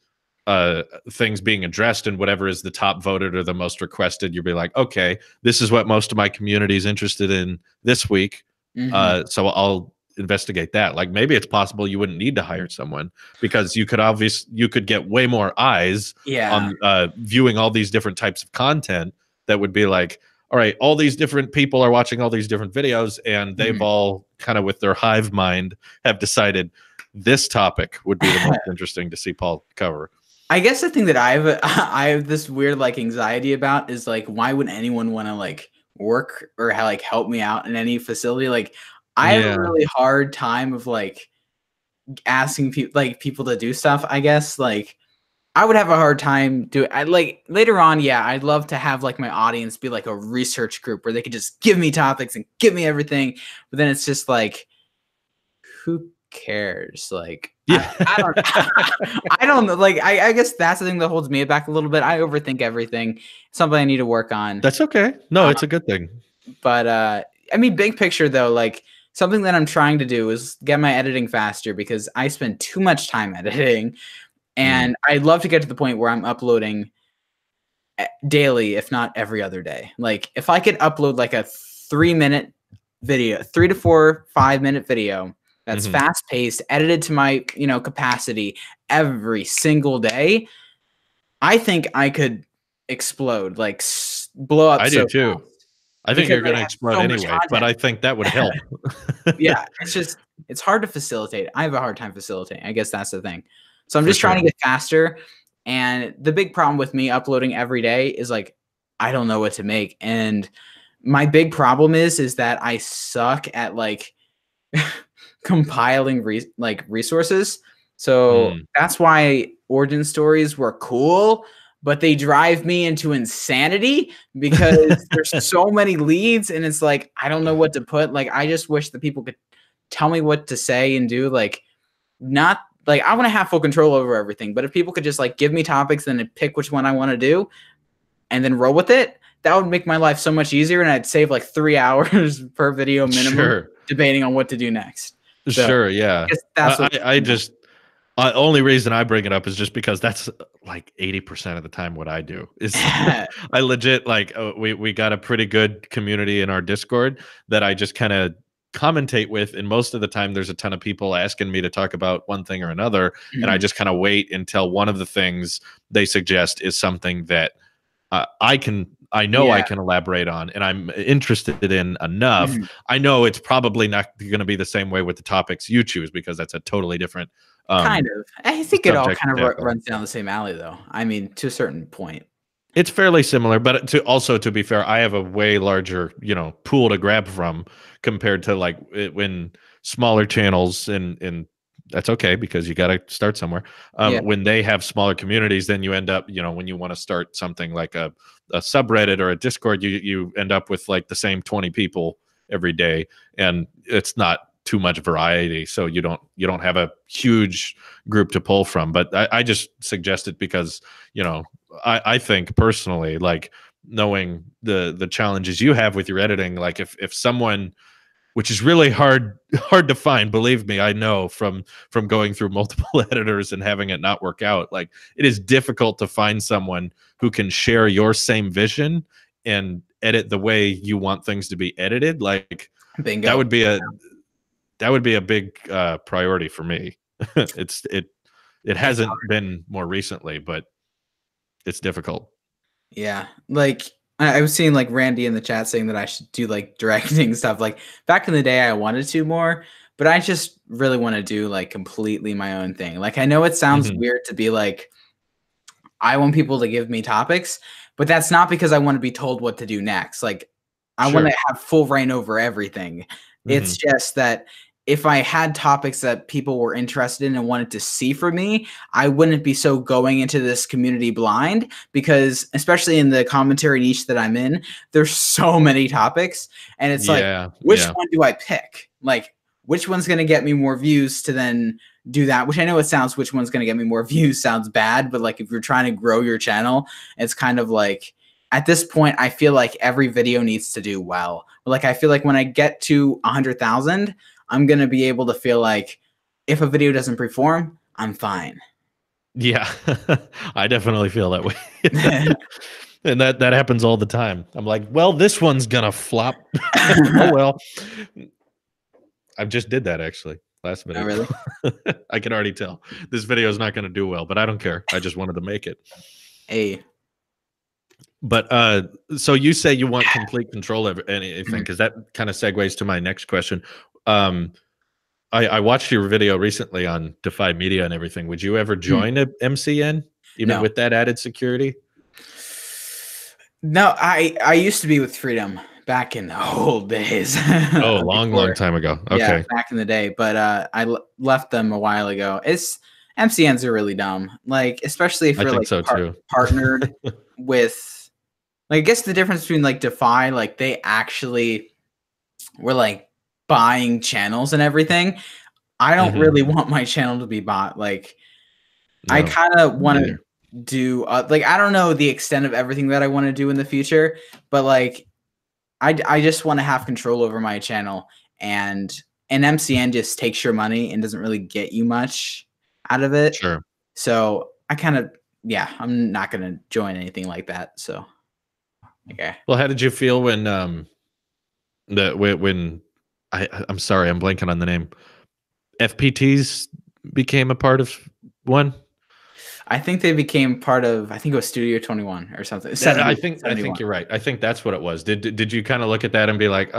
things being addressed, and whatever is the top voted or the most requested, you'll be like, okay, this is what most of my community is interested in this week. So I'll investigate that. Like maybe it's possible you wouldn't need to hire someone because you could get way more eyes on viewing all these different types of content that would be like, all right, all these different people are watching all these different videos, and they've all kind of with their hive mind have decided this topic would be the most interesting to see Paul cover. I guess the thing that I have this weird like anxiety about is like, why would anyone want to like work or like help me out in any facility? Like I have a really hard time of like asking people to do stuff. I guess like I would have a hard time doing. I like later on. Yeah, I'd love to have like my audience be like a research group where they could just give me topics and give me everything. But then it's just like, who cares? Like, I don't know. Like, I guess that's the thing that holds me back a little bit. I overthink everything. Something I need to work on. That's okay. No, it's a good thing. But I mean, big picture though, like something that I'm trying to do is get my editing faster because I spend too much time editing, and I'd love to get to the point where I'm uploading daily, if not every other day. Like, if I could upload like a 3-minute video, 3 to 4, 5-minute video. That's fast paced, edited to my, capacity every single day. I think I could explode, like blow up. I do too. I think you're going to explode anyway, but I think that would help. Yeah, it's hard to facilitate. I have a hard time facilitating. I guess that's the thing. So I'm just trying to get faster. And the big problem with me uploading every day is like, I don't know what to make. And my big problem is that I suck at like compiling resources. So that's why origin stories were cool, but they drive me into insanity because there's so many leads, and it's like I don't know what to put. Like I just wish that people could tell me what to say and do. Like not like I want to have full control over everything, but if people could just like give me topics and then pick which one I want to do and then roll with it, that would make my life so much easier, and I'd save like 3 hours per video minimum debating on what to do next. So, sure, yeah. Only reason I bring it up is just because that's like 80% of the time what I do is I legit like we got a pretty good community in our Discord that I just kind of commentate with, and most of the time there's a ton of people asking me to talk about one thing or another, and I just kind of wait until one of the things they suggest is something that I can elaborate on and I'm interested in enough. I know it's probably not going to be the same way with the topics you choose because that's a totally different kind of. I think it all kind of runs down the same alley though. I mean, to a certain point. It's fairly similar, but to be fair, I have a way larger, pool to grab from compared to like when smaller channels and that's okay because you got to start somewhere. When they have smaller communities, then you end up, when you want to start something like a subreddit or a Discord, you end up with like the same 20 people every day, and it's not too much variety. So you don't have a huge group to pull from. But I just suggest it because, I think personally, like knowing the challenges you have with your editing, like if someone, which is really hard to find. Believe me, I know from going through multiple editors and having it not work out. Like it is difficult to find someone who can share your same vision and edit the way you want things to be edited. Like Bingo. that would be a big priority for me. It hasn't been more recently, but it's difficult. Yeah, like. I was seeing like Randy in the chat saying that I should do like directing stuff. Like back in the day I wanted to more, but I just really want to do like completely my own thing. Like I know it sounds weird to be like, I want people to give me topics, but that's not because I want to be told what to do next. Like I want to have full reign over everything. It's just that if I had topics that people were interested in and wanted to see from me, I wouldn't be so going into this community blind because especially in the commentary niche that I'm in, there's so many topics and it's like, which one do I pick? Like which one's going to get me more views to then do that, which I know it sounds, which one's going to get me more views sounds bad, but like if you're trying to grow your channel, it's kind of like at this point, I feel like every video needs to do well. Like I feel like when I get to 100,000, I'm going to be able to feel like if a video doesn't perform, I'm fine. Yeah, I definitely feel that way. And that happens all the time. I'm like, well, this one's gonna flop. Oh well. I just did that actually last minute. Oh, really? I can already tell this video is not going to do well, but I don't care. I just wanted to make it. Hey. But so you say you want complete control of anything, because that kind of segues to my next question. I watched your video recently on Defy Media and everything. Would you ever join a MCN, even with that added security? No, I used to be with Freedom back in the old days. Oh, long time ago. Okay. Yeah, back in the day. But I left them a while ago. MCNs are really dumb. Like, especially if you're like partnered with, like, I guess the difference between like Defy, like they actually were like buying channels and everything. I don't really want my channel to be bought. Like, no, I kind of want to do like, I don't know the extent of everything that I want to do in the future, but like I just want to have control over my channel, and an MCN just takes your money and doesn't really get you much out of it. Sure. So I kind of, yeah, I'm not going to join anything like that. So, okay. Well, how did you feel when I'm sorry, I'm blanking on the name. FPTs became a part of one? I think they became part of, I think it was Studio 21 or something. I think you're right. I think that's what it was. Did you kind of look at that and be like,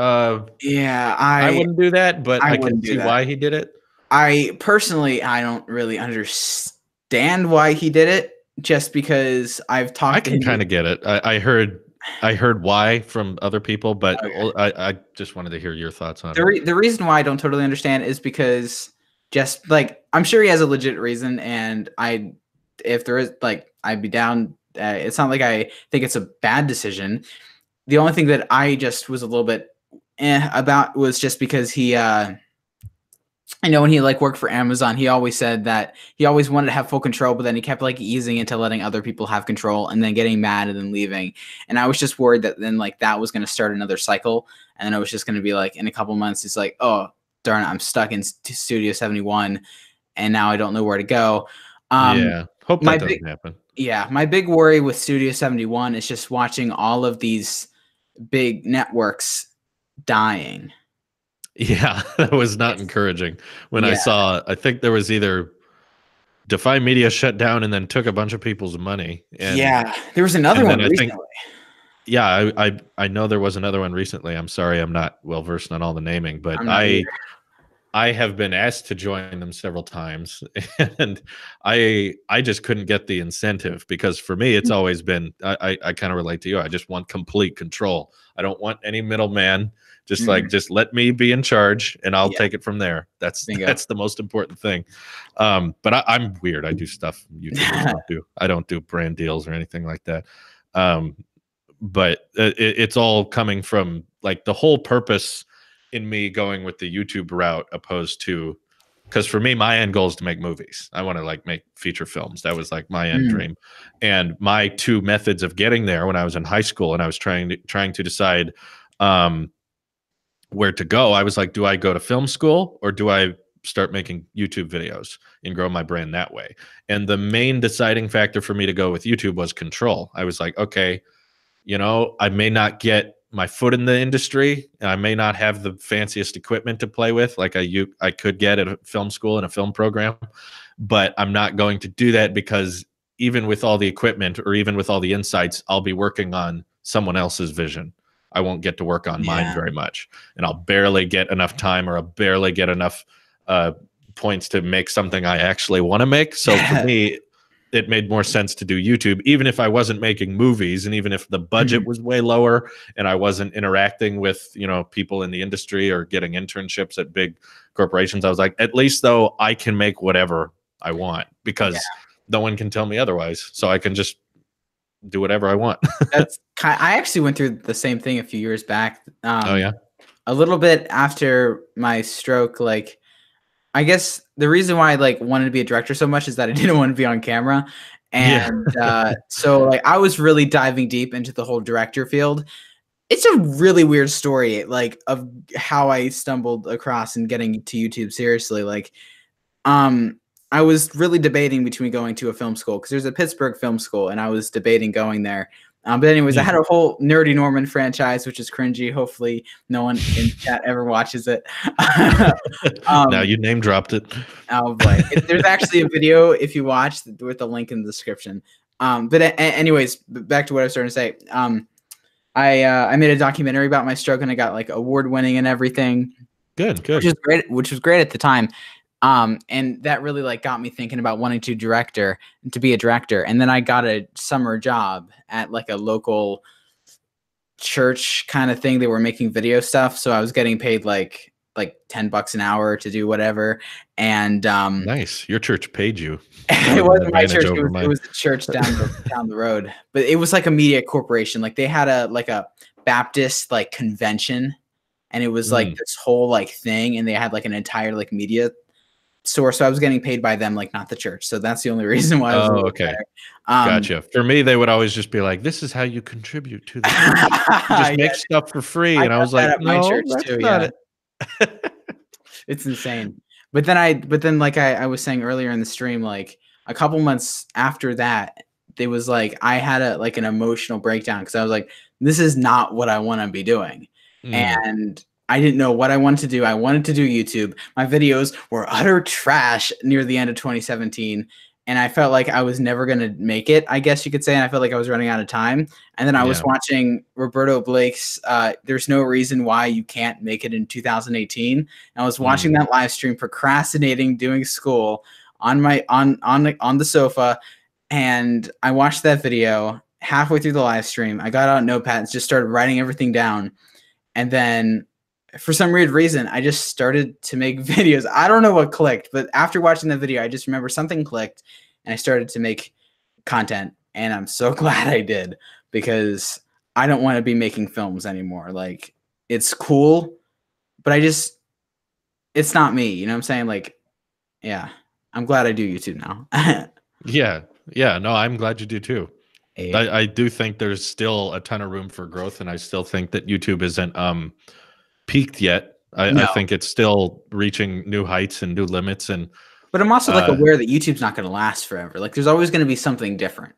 yeah, I wouldn't do that, but I can see why he did it? I personally, I don't really understand why he did it, just because I've talked I can kind of get it. I heard why from other people, but I just wanted to hear your thoughts on it. The reason why I don't totally understand is because just like, I'm sure he has a legit reason, and if there is, like, I'd be down. It's not like I think it's a bad decision. The only thing that I just was a little bit about was just because he, I know when he like worked for Amazon, he always said that he always wanted to have full control, but then he kept like easing into letting other people have control and then getting mad and then leaving. And I was just worried that then like that was going to start another cycle. And then it was just going to be like in a couple months, it's like, oh, darn it, I'm stuck in Studio 71 and now I don't know where to go. Yeah. Hope that doesn't happen. Yeah, my big worry with Studio 71 is just watching all of these big networks dying. Yeah, that was not encouraging. When I saw, I think there was either Defy Media shut down and then took a bunch of people's money. And, yeah, there was another one recently. I know there was another one recently. I'm sorry, I'm not well versed on all the naming, but I have been asked to join them several times, and I just couldn't get the incentive, because for me it's always been, I kind of relate to you. I just want complete control. I don't want any middleman. Just just let me be in charge and I'll take it from there. That's the most important thing. But I'm weird. I do stuff YouTubers don't do. I don't do brand deals or anything like that. But it's all coming from like the whole purpose in me going with the YouTube route, opposed to, because for me, my end goal is to make movies. I want to like make feature films. That was like my end dream. And my two methods of getting there, when I was in high school and I was trying to decide where to go, I was like, do I go to film school or do I start making YouTube videos and grow my brand that way? And the main deciding factor for me to go with YouTube was control. I was like, okay, you know, I may not get my foot in the industry, and I may not have the fanciest equipment to play with like I could get at a film school and a film program, but I'm not going to do that, because even with all the equipment or even with all the insights, I'll be working on someone else's vision. I won't get to work on mine very much, and I'll barely get enough time, or I'll barely get enough points to make something I actually want to make. So for me, it made more sense to do YouTube, even if I wasn't making movies, and even if the budget was way lower and I wasn't interacting with, you know, people in the industry or getting internships at big corporations. I was like, at least though I can make whatever I want, because no one can tell me otherwise. So I can just do whatever I want. I actually went through the same thing a few years back. Oh yeah. A little bit after my stroke, like I guess the reason why I like wanted to be a director so much is that I didn't want to be on camera. And so like I was really diving deep into the whole director field. It's a really weird story, like of how I stumbled across and getting to YouTube seriously. Like, I was really debating between going to a film school because there's a Pittsburgh film school, and I was debating going there. But anyways, I had a whole Nerdy Norman franchise, which is cringy. Hopefully, no one in chat ever watches it. Now you name dropped it. Oh boy, there's actually a video if you watch with the link in the description. But anyways, back to what I was starting to say. I made a documentary about my stroke, and I got like award winning and everything. Good. Which was great at the time. And that really like got me thinking about wanting to be a director. And then I got a summer job at like a local church kind of thing. They were making video stuff. So I was getting paid like $10 an hour to do whatever. And, nice. Your church paid you. It wasn't my church. It was the church down the road, but it was like a media corporation. Like they had a Baptist like convention, and it was like this whole like thing. And they had like an entire like media source. So I was getting paid by them, like not the church. So that's the only reason why. I was okay. There. Gotcha. For me, they would always just be like, "This is how you contribute to the church. You just make stuff for free." And I was like, "No, my church that's too, not it." It's insane. But then like I was saying earlier in the stream, like a couple months after that, it was like I had an emotional breakdown because I was like, "This is not what I want to be doing," and I didn't know what I wanted to do. I wanted to do YouTube. My videos were utter trash near the end of 2017. And I felt like I was never going to make it, I guess you could say. And I felt like I was running out of time. And then I was watching Roberto Blake's There's No Reason Why You Can't Make It in 2018. And I was watching that live stream, procrastinating, doing school on the sofa. And I watched that video halfway through the live stream. I got out a notepad and just started writing everything down. And then for some weird reason, I just started to make videos. I don't know what clicked, but after watching the video, I just remember something clicked and I started to make content. And I'm so glad I did, because I don't want to be making films anymore. Like, it's cool, but it's not me. You know what I'm saying? Like, yeah, I'm glad I do YouTube now. Yeah. No, I'm glad you do too. I do think there's still a ton of room for growth. And I still think that YouTube isn't, peaked yet. I think it's still reaching new heights and new limits. But I'm also like aware that YouTube's not going to last forever. Like there's always going to be something different.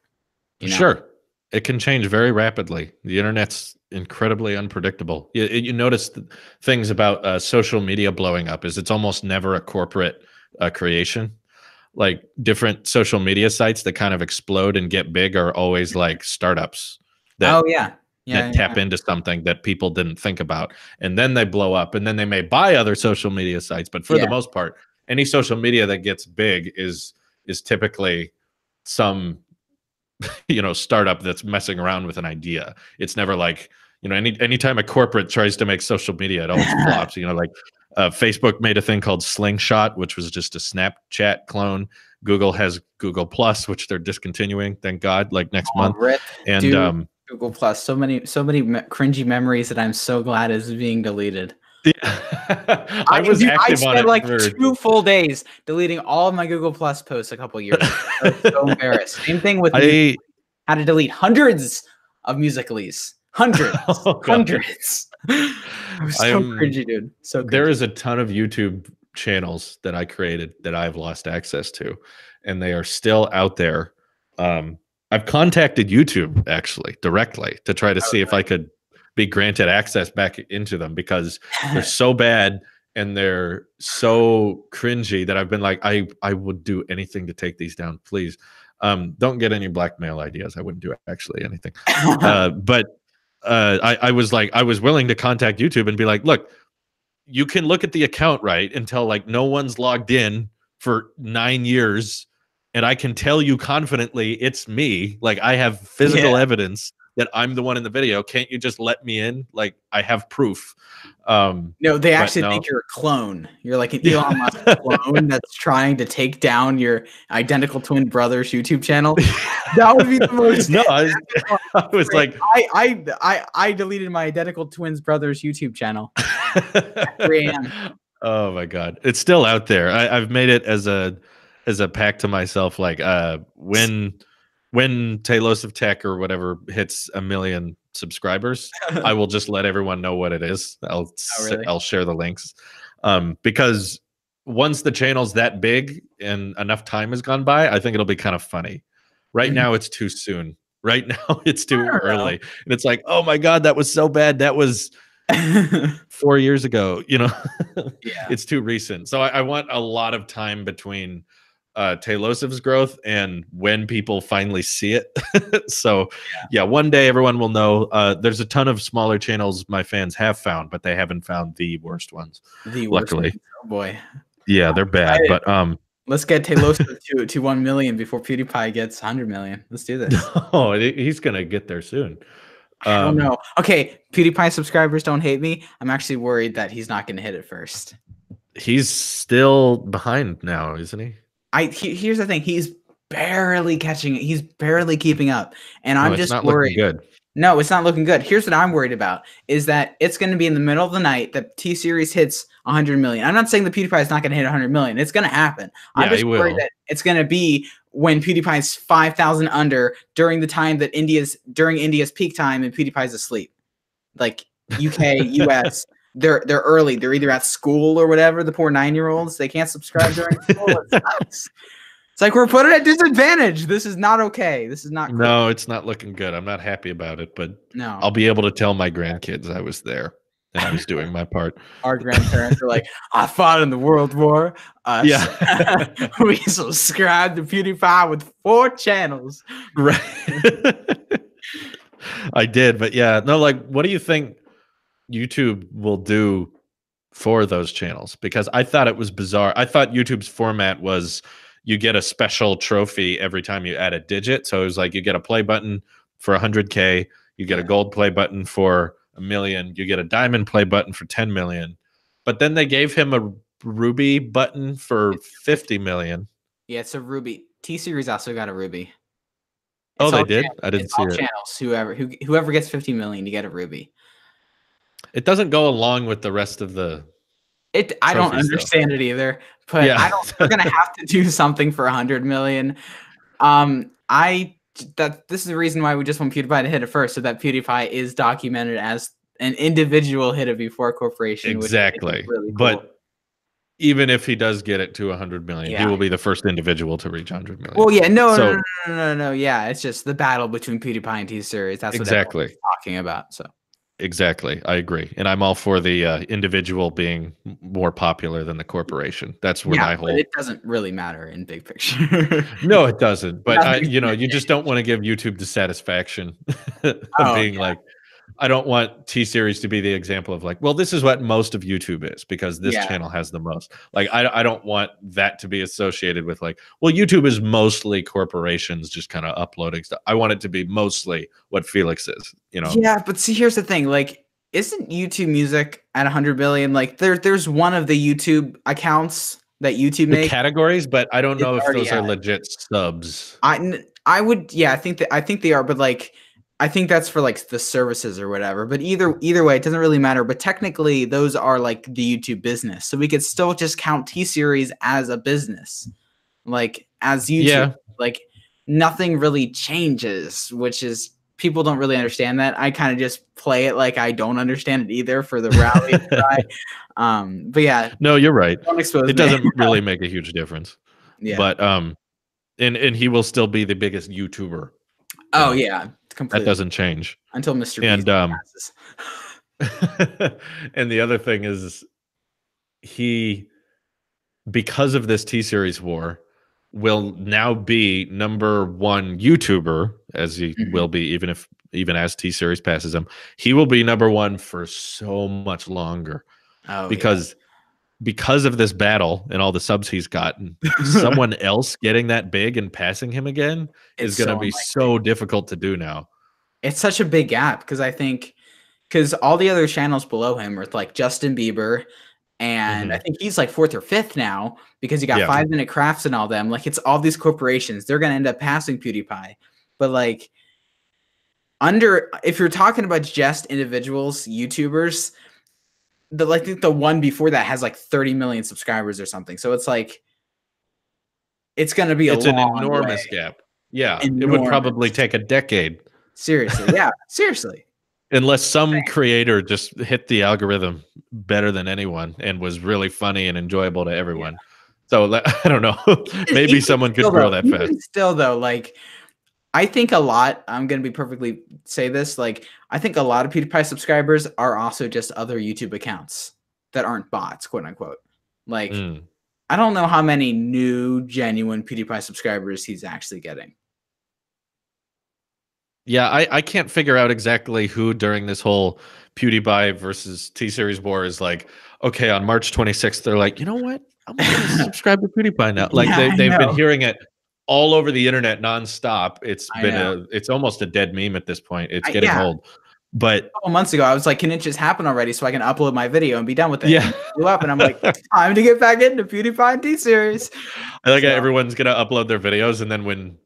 You know? Sure. It can change very rapidly. The internet's incredibly unpredictable. You notice things about social media blowing up is it's almost never a corporate creation. Like different social media sites that kind of explode and get big are always like startups. That tap into something that people didn't think about, and then they blow up, and then they may buy other social media sites. But for the most part, any social media that gets big is typically some startup that's messing around with an idea. It's never like anytime a corporate tries to make social media, it always flops. Like Facebook made a thing called Slingshot, which was just a Snapchat clone. Google has Google Plus, which they're discontinuing, thank God, like next month. And dude. Google Plus, so many cringy memories that I'm so glad is being deleted. Yeah. I spent like 2 full days deleting all of my Google Plus posts a couple years ago. I was so embarrassed. Same thing with me. Had to delete hundreds of Musical.lys. Hundreds. It was so cringy, dude. So cringy. There is a ton of YouTube channels that I created that I've lost access to, and they are still out there. I've contacted YouTube actually directly to try to see if I could be granted access back into them, because they're so bad and they're so cringy that I've been like, I would do anything to take these down, please. Don't get any blackmail ideas. I wouldn't do actually anything. But I was willing to contact YouTube and be like, look, you can look at the account, right, until like no one's logged in for 9 years. And I can tell you confidently it's me. Like I have physical evidence that I'm the one in the video. Can't you just let me in? Like I have proof. No, they actually think you're a clone. You're like an Elon Musk clone that's trying to take down your identical twin brother's YouTube channel. That would be the most. No, I was like, I deleted my identical twins brother's YouTube channel at 3 a.m. Oh my God. It's still out there. I've made it as a pact to myself, like when Tailosive Tech or whatever hits 1 million subscribers, I will just let everyone know what it is. I'll share the links. Because once the channel's that big and enough time has gone by, I think it'll be kind of funny. Right now it's too soon. Right now it's too early. And it's like, oh my God, that was so bad. That was 4 years ago, It's too recent. So I want a lot of time between Tailosive's growth and when people finally see it. So yeah, one day everyone will know. There's a ton of smaller channels my fans have found, but they haven't found the worst ones. Luckily. Oh boy. Yeah, they're bad. But let's get Tailosive to 1 million before PewDiePie gets 100 million. Let's do this. Oh, he's gonna get there soon. I don't know. Okay, PewDiePie subscribers, don't hate me. I'm actually worried that he's not going to hit it first. He's still behind now, isn't he? Here's the thing. He's barely catching it. He's barely keeping up. And I'm just worried. Good. No, it's not looking good. Here's what I'm worried about is that it's going to be in the middle of the night that T-Series hits 100 million. I'm not saying the PewDiePie is not going to hit 100 million. It's going to happen. Yeah, I'm just worried that it's going to be when PewDiePie's 5,000 under during the time that during India's peak time and PewDiePie's asleep. Like UK, US, they're early. They're either at school or whatever. The poor 9-year-olds, they can't subscribe during school. It sucks. It's like we're put at a disadvantage. This is not okay. This is not cool. No, it's not looking good. I'm not happy about it, but no, I'll be able to tell my grandkids I was there and I was doing my part. Our grandparents are like, I fought in the World War. Yeah. We subscribed to PewDiePie with 4 channels. Right. I did, but yeah. No, like, what do you think YouTube will do for those channels? Because I thought it was bizarre. I thought YouTube's format was you get a special trophy every time you add a digit. So it was like you get a play button for 100K, you get a gold play button for 1 million, you get a diamond play button for 10 million. But then they gave him a ruby button for 50 million. Yeah, it's a ruby. T-Series also got a ruby. Oh, they did? I didn't see it. Channels, whoever gets 50 million, you get a ruby. It doesn't go along with the rest of the I don't understand it either, but yeah. We're gonna have to do something for 100 million. This is the reason why we just want PewDiePie to hit it first, so that PewDiePie is documented as an individual hit it before a corporation. Exactly. Really cool. But even if he does get it to 100 million, he will be the first individual to reach 100 million. Well, yeah, no. Yeah, it's just the battle between PewDiePie and T-Series. That's what everyone's talking about. So. Exactly. I agree. And I'm all for the individual being more popular than the corporation. That's where my whole... But it doesn't really matter in big picture. No, it doesn't. But, you just don't want to give YouTube the satisfaction of being like, I don't want T-Series to be the example of like, well, this is what most of YouTube is because this channel has the most. Like, I don't want that to be associated with like, well, YouTube is mostly corporations just kind of uploading stuff. I want it to be mostly what Felix is, Yeah, but see, here's the thing. Like, isn't YouTube Music at 100 billion? Like, there's one of the YouTube accounts that YouTube makes categories, but I don't know if those are legit subs. I would, I think they are, but like, I think that's for like the services or whatever, but either way, it doesn't really matter. But technically those are like the YouTube business. So we could still just count T-Series as a business, like as YouTube, like nothing really changes, which is people don't really understand that. I kind of just play it like I don't understand it either for the rally cry. But yeah, no, you're right. It doesn't really make a huge difference. Yeah. But, and he will still be the biggest YouTuber. Oh yeah. Completely. That doesn't change until Mr. And passes. And the other thing is because of this T-Series war, will now be #1 YouTuber, as he will be even as T-Series passes him. He will be #1 for so much longer. Because of this battle and all the subs he's gotten, someone else getting that big and passing him again is going to be so difficult to do now. It's such a big gap because all the other channels below him are like Justin Bieber, and I think he's like 4th or 5th now because you got 5 Minute Crafts and all them. Like, it's all these corporations. They're going to end up passing PewDiePie. But like if you're talking about just individuals, YouTubers, the one before that has like 30 million subscribers or something. So it's like it's going to be an enormous way. gap. Yeah, Enormous. It would probably take a decade. Seriously, yeah, seriously. Unless some creator just hit the algorithm better than anyone and was really funny and enjoyable to everyone. Yeah. So I don't know. Maybe someone could grow that fast. Still, though, like I think a lot. I'm gonna be perfectly say this. Like I think a lot of PewDiePie subscribers are also just other YouTube accounts that aren't bots, quote unquote. Like I don't know how many new genuine PewDiePie subscribers he's actually getting. Yeah, I can't figure out exactly who during this whole PewDiePie versus T-Series war is like, okay, on March 26th, they're like, you know what? I'm going to subscribe to PewDiePie now. Like they've been hearing it all over the internet nonstop. It's almost a dead meme at this point. It's getting old. But a couple months ago, I was like, can it just happen already so I can upload my video and be done with it? Yeah. And up, and I'm like, time to get back into PewDiePie and T-Series. I think everyone's going to upload their videos, and then when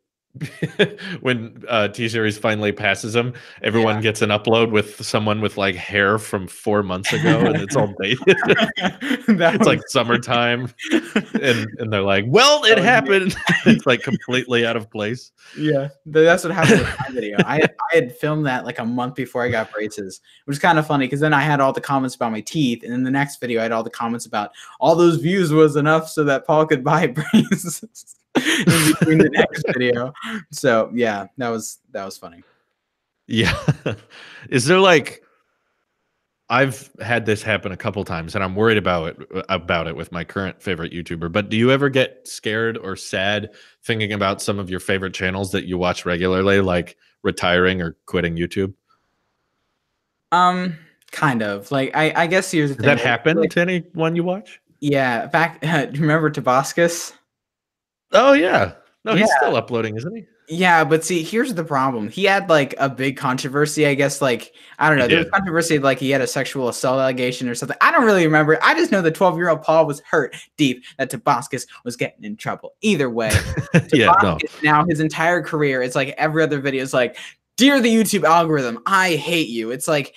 T-Series finally passes them, everyone gets an upload with someone with like hair from 4 months ago, and it's all dated. It's like summertime, and they're like, "Well, it happened." It's like completely out of place. Yeah, that's what happened with my video. I had filmed that like a month before I got braces, which is kind of funny because then I had all the comments about my teeth, and in the next video I had all the comments about all those views was enough so that Paul could buy braces. In between the next video. So yeah, that was funny. Yeah. Is there like, I've had this happen a couple times and I'm worried about it with my current favorite YouTuber, but do you ever get scared or sad thinking about some of your favorite channels that you watch regularly, like retiring or quitting YouTube? Kind of. Like I guess here's the thing. Does that happen to anyone you watch? Yeah, remember Tobias? Oh yeah. No, he's still uploading, isn't he? Yeah, but see, here's the problem. He had like a big controversy, I guess. Like, I don't know. There was controversy like he had a sexual assault allegation or something. I don't really remember. I just know the 12-year-old Paul was hurt deep that Tobias was getting in trouble. Either way, now his entire career, it's like every other video is like, "Dear the YouTube algorithm, I hate you." It's like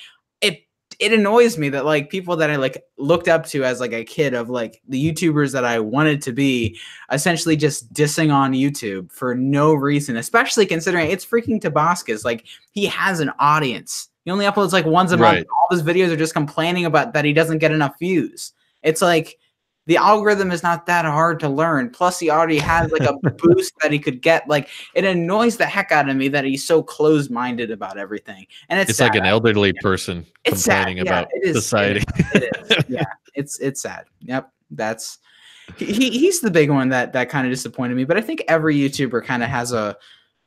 it annoys me that like people that I like looked up to as like a kid of like the YouTubers that I wanted to be essentially just dissing on YouTube for no reason, especially considering it's freaking Tobias. Like he has an audience. He only uploads like once a month. All his videos are just complaining about that he doesn't get enough views. It's like the algorithm is not that hard to learn. Plus, he already has like a boost that he could get. Like it annoys the heck out of me that he's so closed-minded about everything. And it's like an elderly person complaining about society. It is. Yeah, it's sad. Yep, that's he's the big one that kind of disappointed me. But I think every YouTuber kind of has a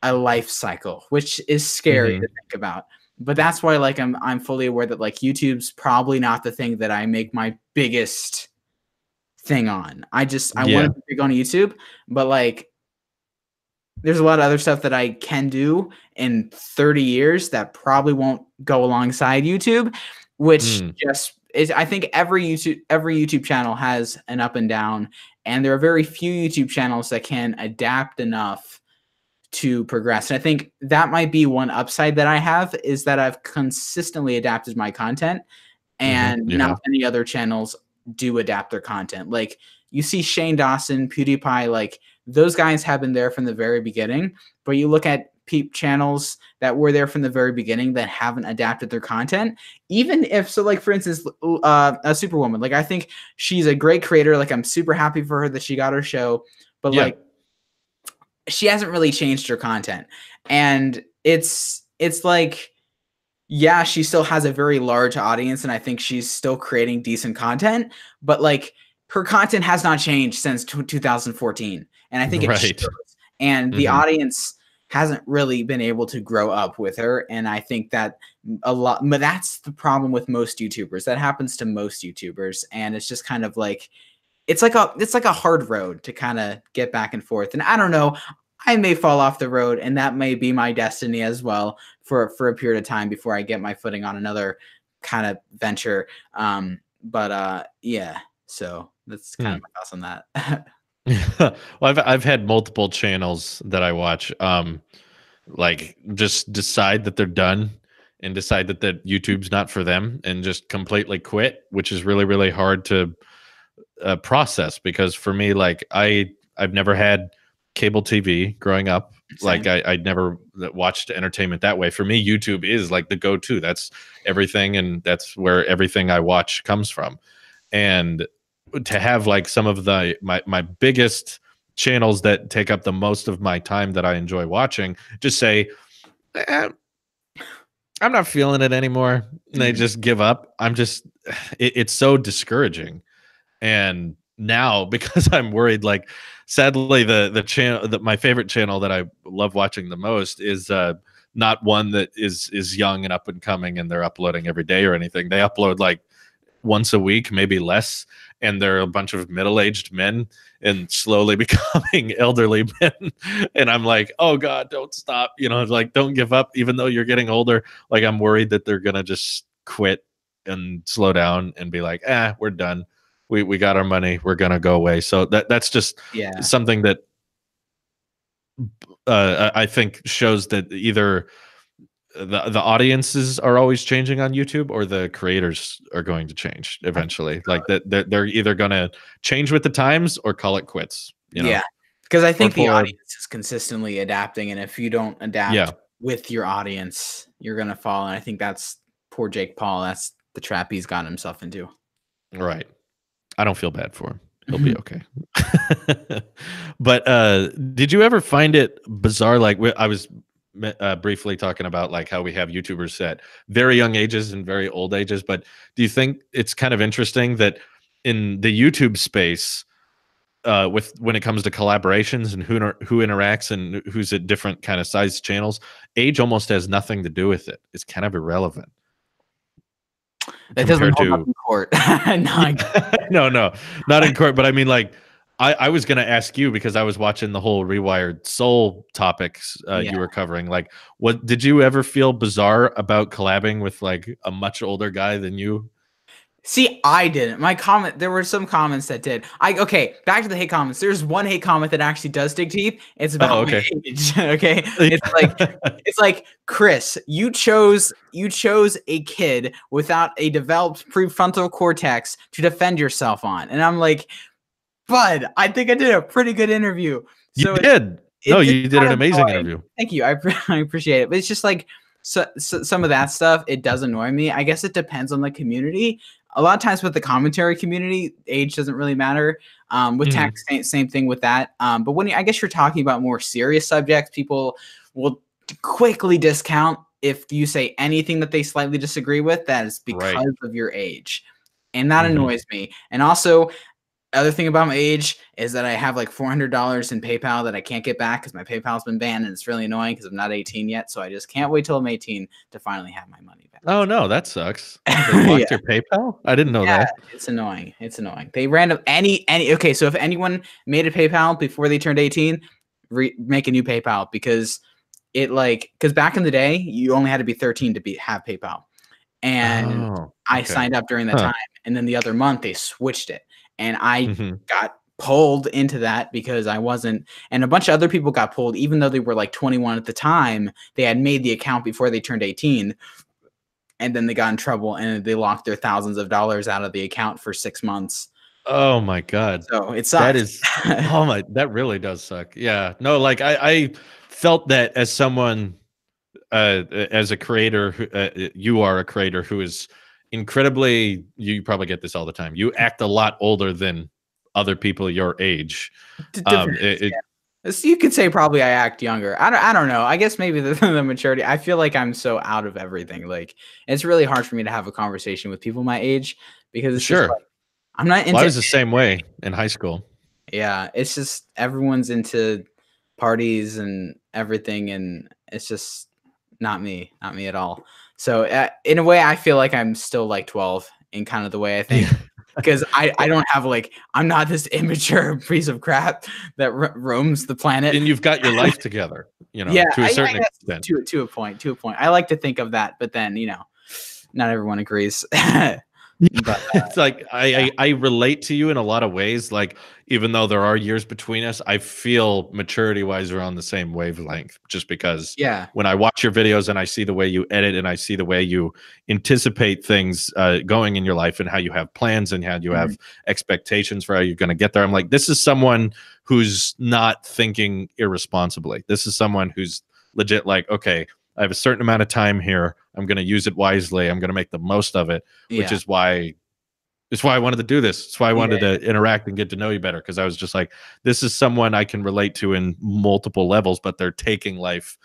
life cycle, which is scary to think about. But that's why like I'm fully aware that like YouTube's probably not the thing that I make my biggest thing on. I want to be big on YouTube, but like there's a lot of other stuff that I can do in 30 years that probably won't go alongside YouTube, which just is, I think every YouTube channel has an up and down, and there are very few YouTube channels that can adapt enough to progress. And I think that might be one upside that I have, is that I've consistently adapted my content, and not many other channels do adapt their content. Like you see Shane Dawson, PewDiePie, like those guys have been there from the very beginning, but you look at channels that were there from the very beginning that haven't adapted their content, even if, so like for instance, a Superwoman, like I think she's a great creator. Like I'm super happy for her that she got her show, but like she hasn't really changed her content. And it's like, yeah, she still has a very large audience, and I think she's still creating decent content, but like her content has not changed since 2014. And I think it shows. And the audience hasn't really been able to grow up with her. And I think that but that's the problem with most YouTubers. That happens to most YouTubers. And it's just kind of like, it's like a hard road to kind of get back and forth. And I don't know, I may fall off the road, and that may be my destiny as well for a period of time before I get my footing on another kind of venture. Yeah, so that's kind of my thoughts on that. Well, I've had multiple channels that I watch, like just decide that they're done and decide that YouTube's not for them and just completely quit, which is really, really hard to process, because for me, like I've never had cable TV growing up. Same. Like I'd never watched entertainment that way. For me, YouTube is like the go-to. That's everything, and that's where everything I watch comes from. And to have like some of my biggest channels that take up the most of my time that I enjoy watching just say, I'm not feeling it anymore, and they just give up. It's so discouraging. And now, because I'm worried, like sadly the channel that my favorite channel that I love watching the most is not one that is young and up and coming and they're uploading every day or anything. They upload like once a week, maybe less, and they're a bunch of middle-aged men and slowly becoming elderly men. And I'm like, oh God, don't stop. You know, like, don't give up, even though you're getting older. Like, I'm worried that they're gonna just quit and slow down and be like, we're done. We got our money. We're gonna go away. So that's just something that I think shows that either the audiences are always changing on YouTube, or the creators are going to change eventually. Like that they're either going to change with the times or call it quits. You know? Yeah, because I think the audience is consistently adapting, and if you don't adapt with your audience, you're going to fall. And I think that's poor Jake Paul. That's the trap he's gotten himself into. Right. I don't feel bad for him. He'll be okay. But did you ever find it bizarre? Like, I was briefly talking about like how we have YouTubers at very young ages and very old ages, but do you think it's kind of interesting that in the YouTube space, when it comes to collaborations and who interacts and who's at different kind of size channels, age almost has nothing to do with it. It's kind of irrelevant. That doesn't hold up in court. No, not in court. But I mean, like, I was going to ask you, because I was watching the whole Rewired Soul topics you were covering. Like, what did you ever feel bizarre about collabing with like a much older guy than you? See, I didn't. There were some comments that did. Okay, back to the hate comments. There's one hate comment that actually does dig deep. It's about my age. Okay. It's like, Chris, you chose a kid without a developed prefrontal cortex to defend yourself on. And I'm like, bud, I think I did a pretty good interview. So you did. You did an amazing interview. Thank you. I appreciate it. But it's just like, so some of that stuff, it does annoy me. I guess it depends on the community. A lot of times with the commentary community, age doesn't really matter. With tech, same thing with that. But when I guess you're talking about more serious subjects, people will quickly discount if you say anything that they slightly disagree with. That is because of your age, and that annoys me. And also, other thing about my age is that I have like $400 in PayPal that I can't get back because my PayPal's been banned, and it's really annoying because I'm not 18 yet. So I just can't wait till I'm 18 to finally have my money back. Oh no, that sucks. They blocked your PayPal? I didn't know that. It's annoying. It's annoying. They okay, so if anyone made a PayPal before they turned 18, make a new PayPal, because back in the day you only had to be 13 to have PayPal. And I signed up during that time, and then the other month they switched it. And I got pulled into that because I wasn't, and a bunch of other people got pulled, even though they were like 21 at the time. They had made the account before they turned 18, and then they got in trouble and they locked their thousands of dollars out of the account for 6 months. Oh my God. So it sucks. That is, that really does suck. Yeah. No, like I felt that as someone, as a creator, you are a creator who is incredibly, you probably get this all the time, you act a lot older than other people your age. You could say probably I act younger. I don't know. I guess maybe the maturity. I feel like I'm so out of everything. Like, it's really hard for me to have a conversation with people my age, because it's just like, I'm not into. I was the same way in high school. Yeah, it's just everyone's into parties and everything, and it's just not me at all. So in a way, I feel like I'm still like 12 in kind of the way I think, because I don't have I'm not this immature piece of crap that roams the planet. And you've got your life together, to a certain extent. To a point. I like to think of that, but then, not everyone agrees. But it's like I relate to you in a lot of ways. Like, even though there are years between us, I feel maturity wise we're on the same wavelength, just because when I watch your videos and I see the way you edit and I see the way you anticipate things going in your life and how you have plans and how you have expectations for how you're going to get there, I'm like, this is someone who's not thinking irresponsibly. This is someone who's legit like, okay, I have a certain amount of time here. I'm going to use it wisely. I'm going to make the most of it, which is why it's why I wanted to do this. It's why I wanted to interact and get to know you better, because I was just like, this is someone I can relate to in multiple levels, but they're taking life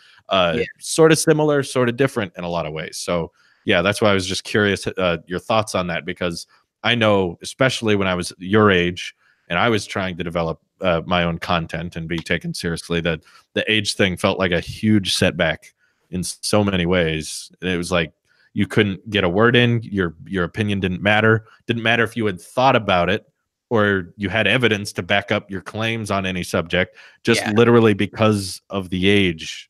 sort of similar, sort of different in a lot of ways. So yeah, that's why I was just curious your thoughts on that, because I know, especially when I was your age and I was trying to develop my own content and be taken seriously, that the age thing felt like a huge setback in so many ways. And it was like, you couldn't get a word in. Your opinion didn't matter. Didn't matter if you had thought about it or you had evidence to back up your claims on any subject. Just literally because of the age,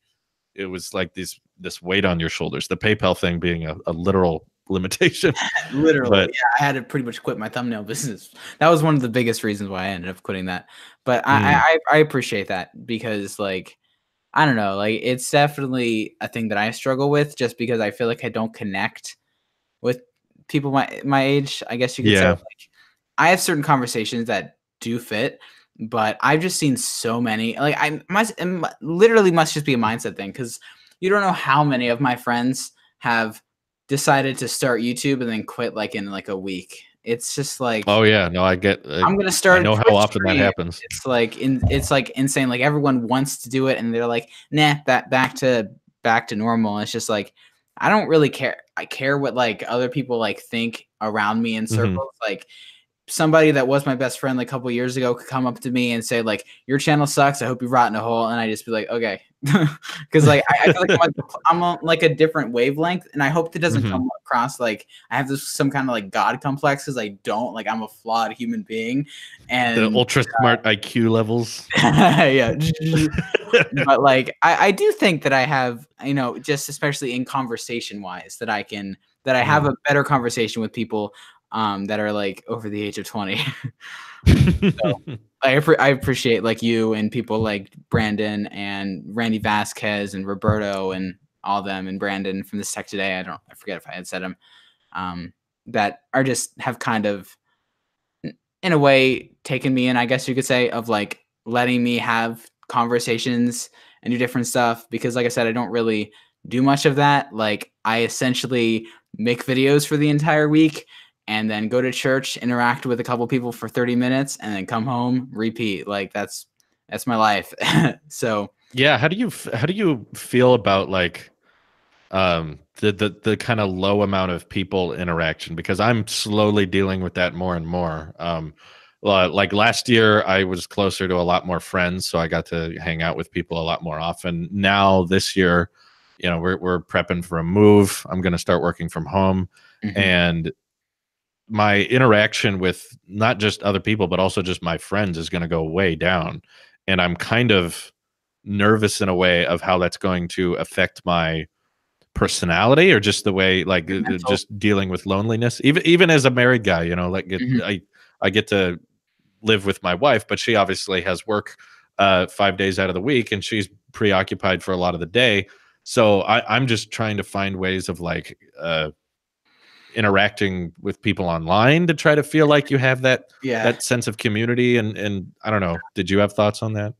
it was like this weight on your shoulders. The PayPal thing being a literal limitation. Literally, but, I had to pretty much quit my thumbnail business. That was one of the biggest reasons why I ended up quitting that. But I appreciate that, because like, I don't know, like, it's definitely a thing that I struggle with, just because I feel like I don't connect with people my age, I guess you could say. Like, I have certain conversations that do fit, but I've just seen so many. Like, literally must just be a mindset thing, because you don't know how many of my friends have decided to start YouTube and then quit like in like a week. It's just like, oh yeah, no, I'm gonna start. I know how often that happens. It's like insane. Like, everyone wants to do it, and they're like, nah, back to normal. And it's just like, I don't really care. I care what like other people like think around me in circles. Like, somebody that was my best friend like a couple years ago could come up to me and say like, your channel sucks, I hope you rot in a hole, and I just be like, okay. Because like, I feel like I'm on like a different wavelength, and I hope that doesn't come across like I have some kind of like God complex, because I don't. Like, I'm a flawed human being, and the ultra smart IQ levels. But like, I do think that I have, just especially in conversation wise, that I have a better conversation with people that are like over the age of 20. So I appreciate like you and people like Brandon and Randy Vasquez and Roberto and all them, and Brandon from This Tech Today. I forget if I had said him, that are just have kind of in a way taken me in, I guess you could say, of like letting me have conversations and do different stuff, because like I said, I don't really do much of that. Like, I essentially make videos for the entire week and then go to church, interact with a couple people for 30 minutes, and then come home, repeat. Like, that's my life. So yeah, how do you feel about like the kind of low amount of people interaction? Because I'm slowly dealing with that more and more. Like last year, I was closer to a lot more friends, so I got to hang out with people a lot more often. Now this year, we're prepping for a move. I'm going to start working from home, and my interaction with not just other people, but also just my friends is going to go way down. And I'm kind of nervous in a way of how that's going to affect my personality, or just the way, like, just dealing with loneliness. Even as a married guy, like I get to live with my wife, but she obviously has work 5 days out of the week, and she's preoccupied for a lot of the day. So I'm just trying to find ways of like interacting with people online to try to feel like you have that sense of community. And I don't know, did you have thoughts on that?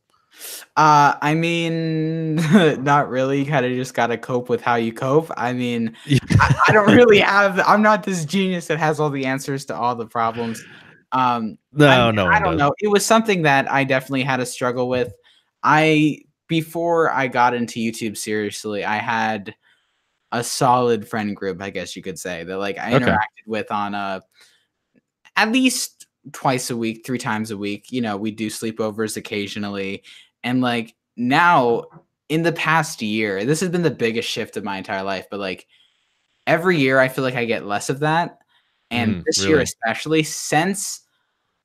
I mean, not really. You kind of just got to cope with how you cope. I mean, I don't really I'm not this genius that has all the answers to all the problems. No, I don't know. It was something that I definitely had to struggle with. Before I got into YouTube seriously, I had a solid friend group, I guess you could say, that like I interacted with on at least twice a week, 3 times a week. We do sleepovers occasionally. And like, now in the past year, this has been the biggest shift of my entire life, but like every year I feel like I get less of that. And this year, especially,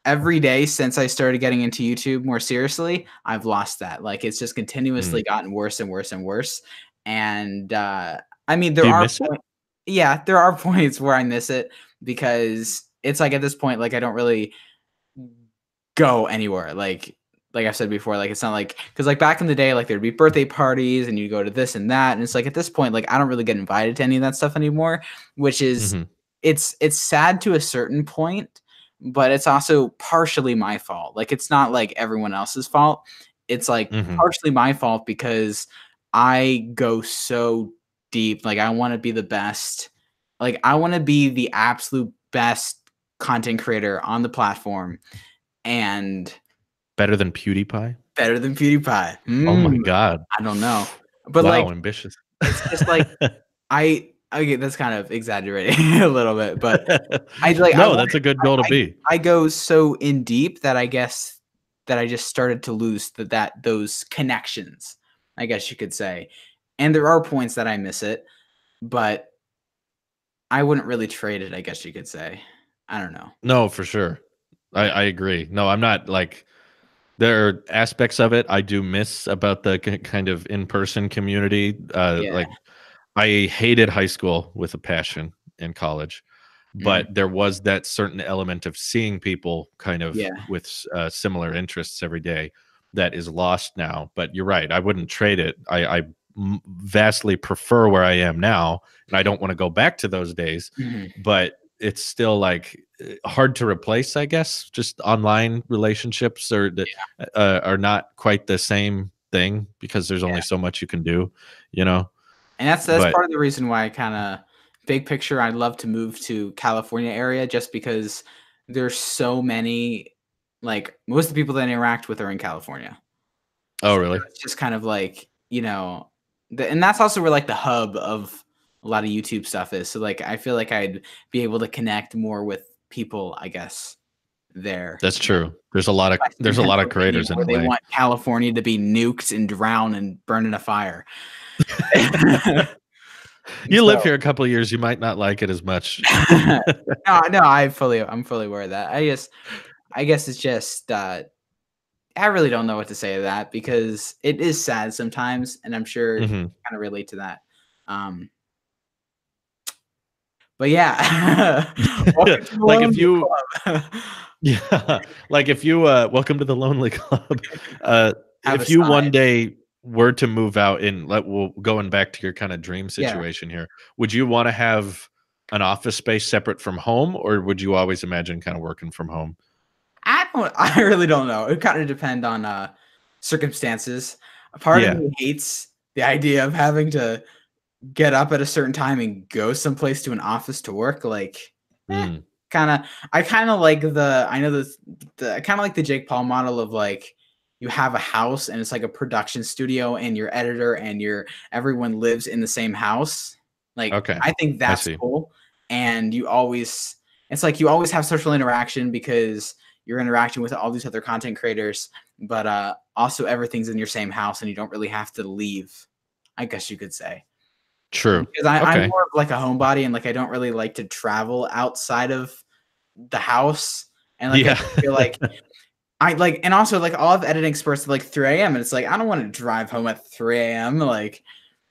every day since I started getting into YouTube more seriously, I've lost that. Like, it's just continuously gotten worse and worse and worse. And I mean, there are points where I miss it, because it's like at this point, like I don't really go anywhere. Like I've said before, like it's not like, because like back in the day, like there'd be birthday parties and you go to this and that, and it's like at this point, like I don't really get invited to any of that stuff anymore, which is it's sad to a certain point, but it's also partially my fault. Like it's not like everyone else's fault. It's like partially my fault because I go so deep. Like I want to be the best. Like I want to be the absolute best content creator on the platform, and better than PewDiePie. Better than PewDiePie. Oh my god! I don't know, but wow, like ambitious. It's just like okay, that's kind of exaggerating a little bit, but I like. No, that's a good goal to be. I go so in deep that I guess that I just started to lose those connections, I guess you could say. And there are points that I miss it, but I wouldn't really trade it, I guess you could say. I don't know. No, for sure. I agree. No, I'm not like, there are aspects of it I do miss about the kind of in-person community. Like I hated high school with a passion in college, but there was that certain element of seeing people kind of with similar interests every day that is lost now. But you're right. I wouldn't trade it. I vastly prefer where I am now, and I don't want to go back to those days, but it's still like hard to replace, I guess. Just online relationships are not quite the same thing because there's only so much you can do, you know. And that's part of the reason why I kind of big picture I'd love to move to California area, just because there's so many, like most of the people that I interact with are in California. Oh, really? It's just kind of like, you know, and that's also where like the hub of a lot of YouTube stuff is. So like I feel like I'd be able to connect more with people, I guess, there. That's true. There's a lot of creators in they want California to be nuked and drowned and burned in a fire. You live here a couple of years, you might not like it as much. No, I'm fully aware of that. I guess it's just I really don't know what to say to that, because it is sad sometimes, and I'm sure you kind of relate to that. But yeah, like if you like if you welcome to the Lonely Club. If you one day were to move out in, going back to your kind of dream situation here, would you want to have an office space separate from home, or would you always imagine kind of working from home? I really don't know. It kind of depend on circumstances. A part of me hates the idea of having to get up at a certain time and go someplace to an office to work. Like, I kind of like I kind of like the Jake Paul model of like, you have a house and it's like a production studio, and your editor and everyone lives in the same house. Like, I think that's cool. And it's like you always have social interaction because you're interacting with all these other content creators, but also everything's in your same house and you don't really have to leave, I guess you could say. True. Because I'm more of like a homebody, and like I don't really like to travel outside of the house. And like I feel like and also like all of editing starts at like 3 a.m. and it's like I don't want to drive home at 3 a.m. Like,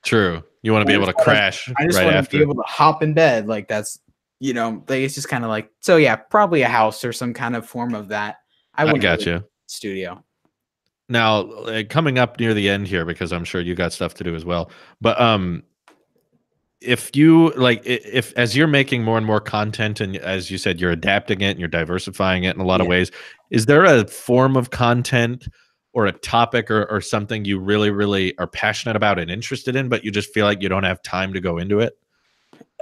true. You want to be able to crash. I just want to be able to hop in bed. Like that's, you know, like it's just kind of like, so yeah, probably a house or some kind of form of that. I got you. Studio. Now, coming up near the end here, because I'm sure you got stuff to do as well. But if you like, if as you're making more and more content, and as you said, you're adapting it and you're diversifying it in a lot of ways, is there a form of content or a topic or something you really, really are passionate about and interested in, but you just feel like you don't have time to go into it?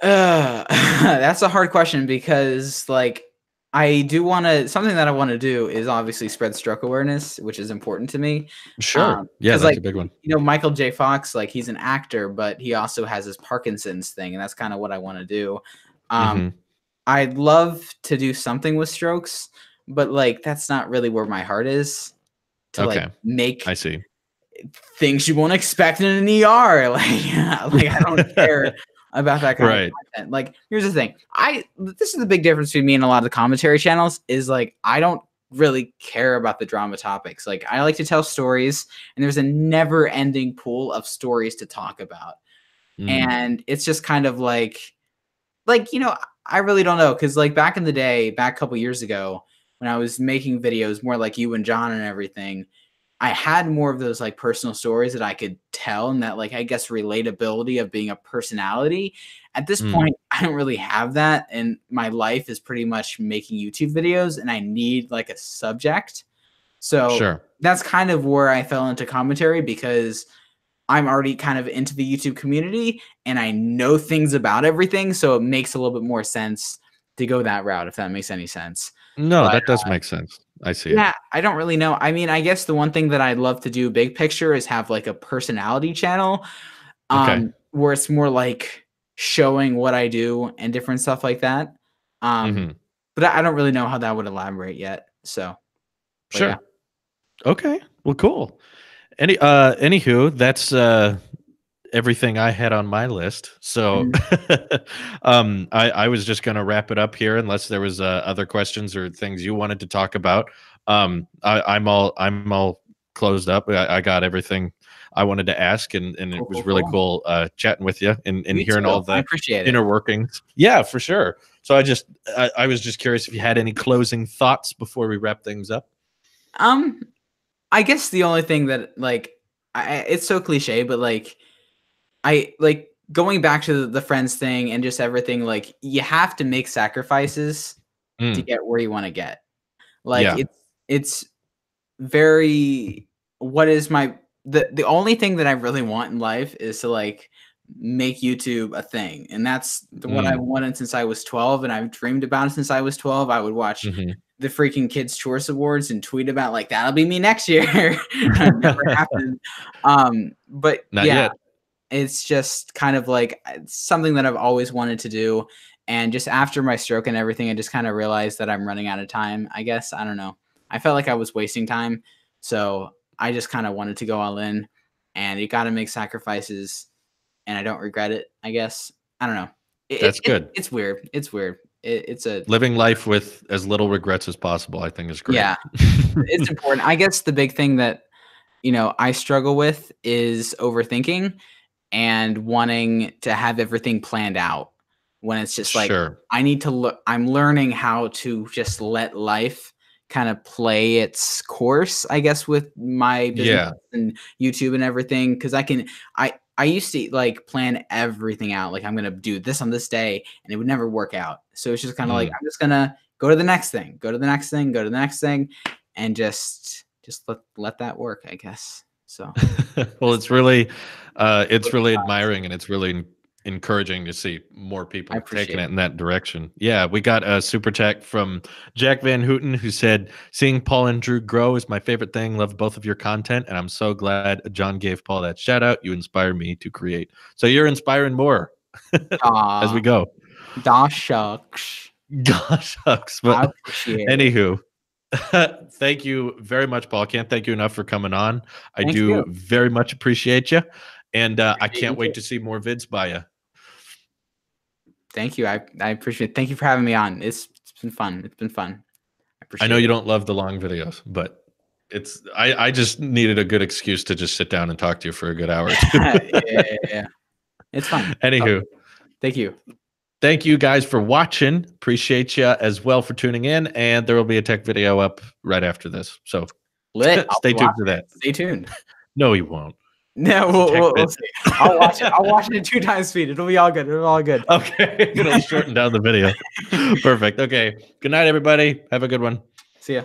That's a hard question, because like I do want to, something that I want to do is obviously spread stroke awareness, which is important to me. Sure. Yeah, that's a big one. You know, Michael J. Fox, like he's an actor, but he also has his Parkinson's thing, and that's kind of what I want to do. I'd love to do something with strokes, but like that's not really where my heart is. To like make things you won't expect in an ER. Like I don't care about that kind of content. Like, here's the thing. This is the big difference between me and a lot of the commentary channels, is like I don't really care about the drama topics. Like, I like to tell stories, and there's a never-ending pool of stories to talk about. And it's just kind of like, you know, I really don't know, because like back in the day, back a couple years ago, when I was making videos more like you and John and everything, I had more of those like personal stories that I could tell, and that like I guess relatability of being a personality. At this point, I don't really have that, and my life is pretty much making YouTube videos, and I need like a subject. So that's kind of where I fell into commentary, because I'm already kind of into the YouTube community and I know things about everything. So it makes a little bit more sense to go that route, if that makes any sense. No, but that does make sense. I see. Yeah, I don't really know. I mean, I guess the one thing that I'd love to do big picture is have like a personality channel, where it's more like showing what I do and different stuff like that. But I don't really know how that would elaborate yet. So sure. Yeah. Okay. Well, cool. Anywho, that's everything I had on my list. So I was just gonna wrap it up here, unless there was other questions or things you wanted to talk about. I'm all closed up. I got everything I wanted to ask, and it was really cool chatting with you and hearing all the inner workings. Yeah, for sure. So I was just curious if you had any closing thoughts before we wrap things up. I guess the only thing that like it's so cliche, but like I like going back to the friends thing and just everything, like you have to make sacrifices to get where you want to get. Like it's very, what is the only thing that I really want in life is to like make YouTube a thing. And that's what I wanted since I was 12, and I've dreamed about it since I was 12. I would watch the freaking Kids Choice Awards and tweet about like, that'll be me next year. Never happened. But not yet. It's just kind of like something that I've always wanted to do. And just after my stroke and everything, I just kind of realized that I'm running out of time, I guess. I don't know. I felt like I was wasting time. So I just kind of wanted to go all in, and you got to make sacrifices, and I don't regret it, I guess. I don't know. That's good. It's weird. It's weird. It's a living life with as little regrets as possible, I think, is great. Yeah, it's important. I guess the big thing that, I struggle with is overthinking and wanting to have everything planned out, when it's just like, I need to look. I'm learning how to just let life kind of play its course, I guess, with my business and YouTube and everything. Because I used to like plan everything out. Like, I'm going to do this on this day, and it would never work out. So it's just kind of like, I'm just going to go to the next thing, go to the next thing, go to the next thing, and just let that work, I guess. So, well, it's really admiring, and it's really encouraging to see more people taking it in that direction. Yeah, we got a super chat from Jack Van Houten, who said, seeing Paul and Drew grow is my favorite thing. Love both of your content, and I'm so glad John gave Paul that shout out. You inspire me to create. So you're inspiring more as we go. Gosh shucks. Gosh shucks. But anywho, thank you very much, Paul. Can't thank you enough for coming on. I do very much appreciate you. And I can't wait to see more vids by you. Thank you. I appreciate it. Thank you for having me on. It's been fun. It's been fun. I know you don't love the long videos, but I just needed a good excuse to just sit down and talk to you for a good hour. Yeah. It's fun. Anywho. Thank you. Thank you guys for watching. Appreciate you as well for tuning in. And there will be a tech video up right after this. So stay tuned for that. Stay tuned. No, you won't. No, we'll see. I'll watch it. I'll watch it at 2 times speed. It'll be all good. It'll be all good. Okay. It'll shorten down the video. Perfect. Okay. Good night, everybody. Have a good one. See ya.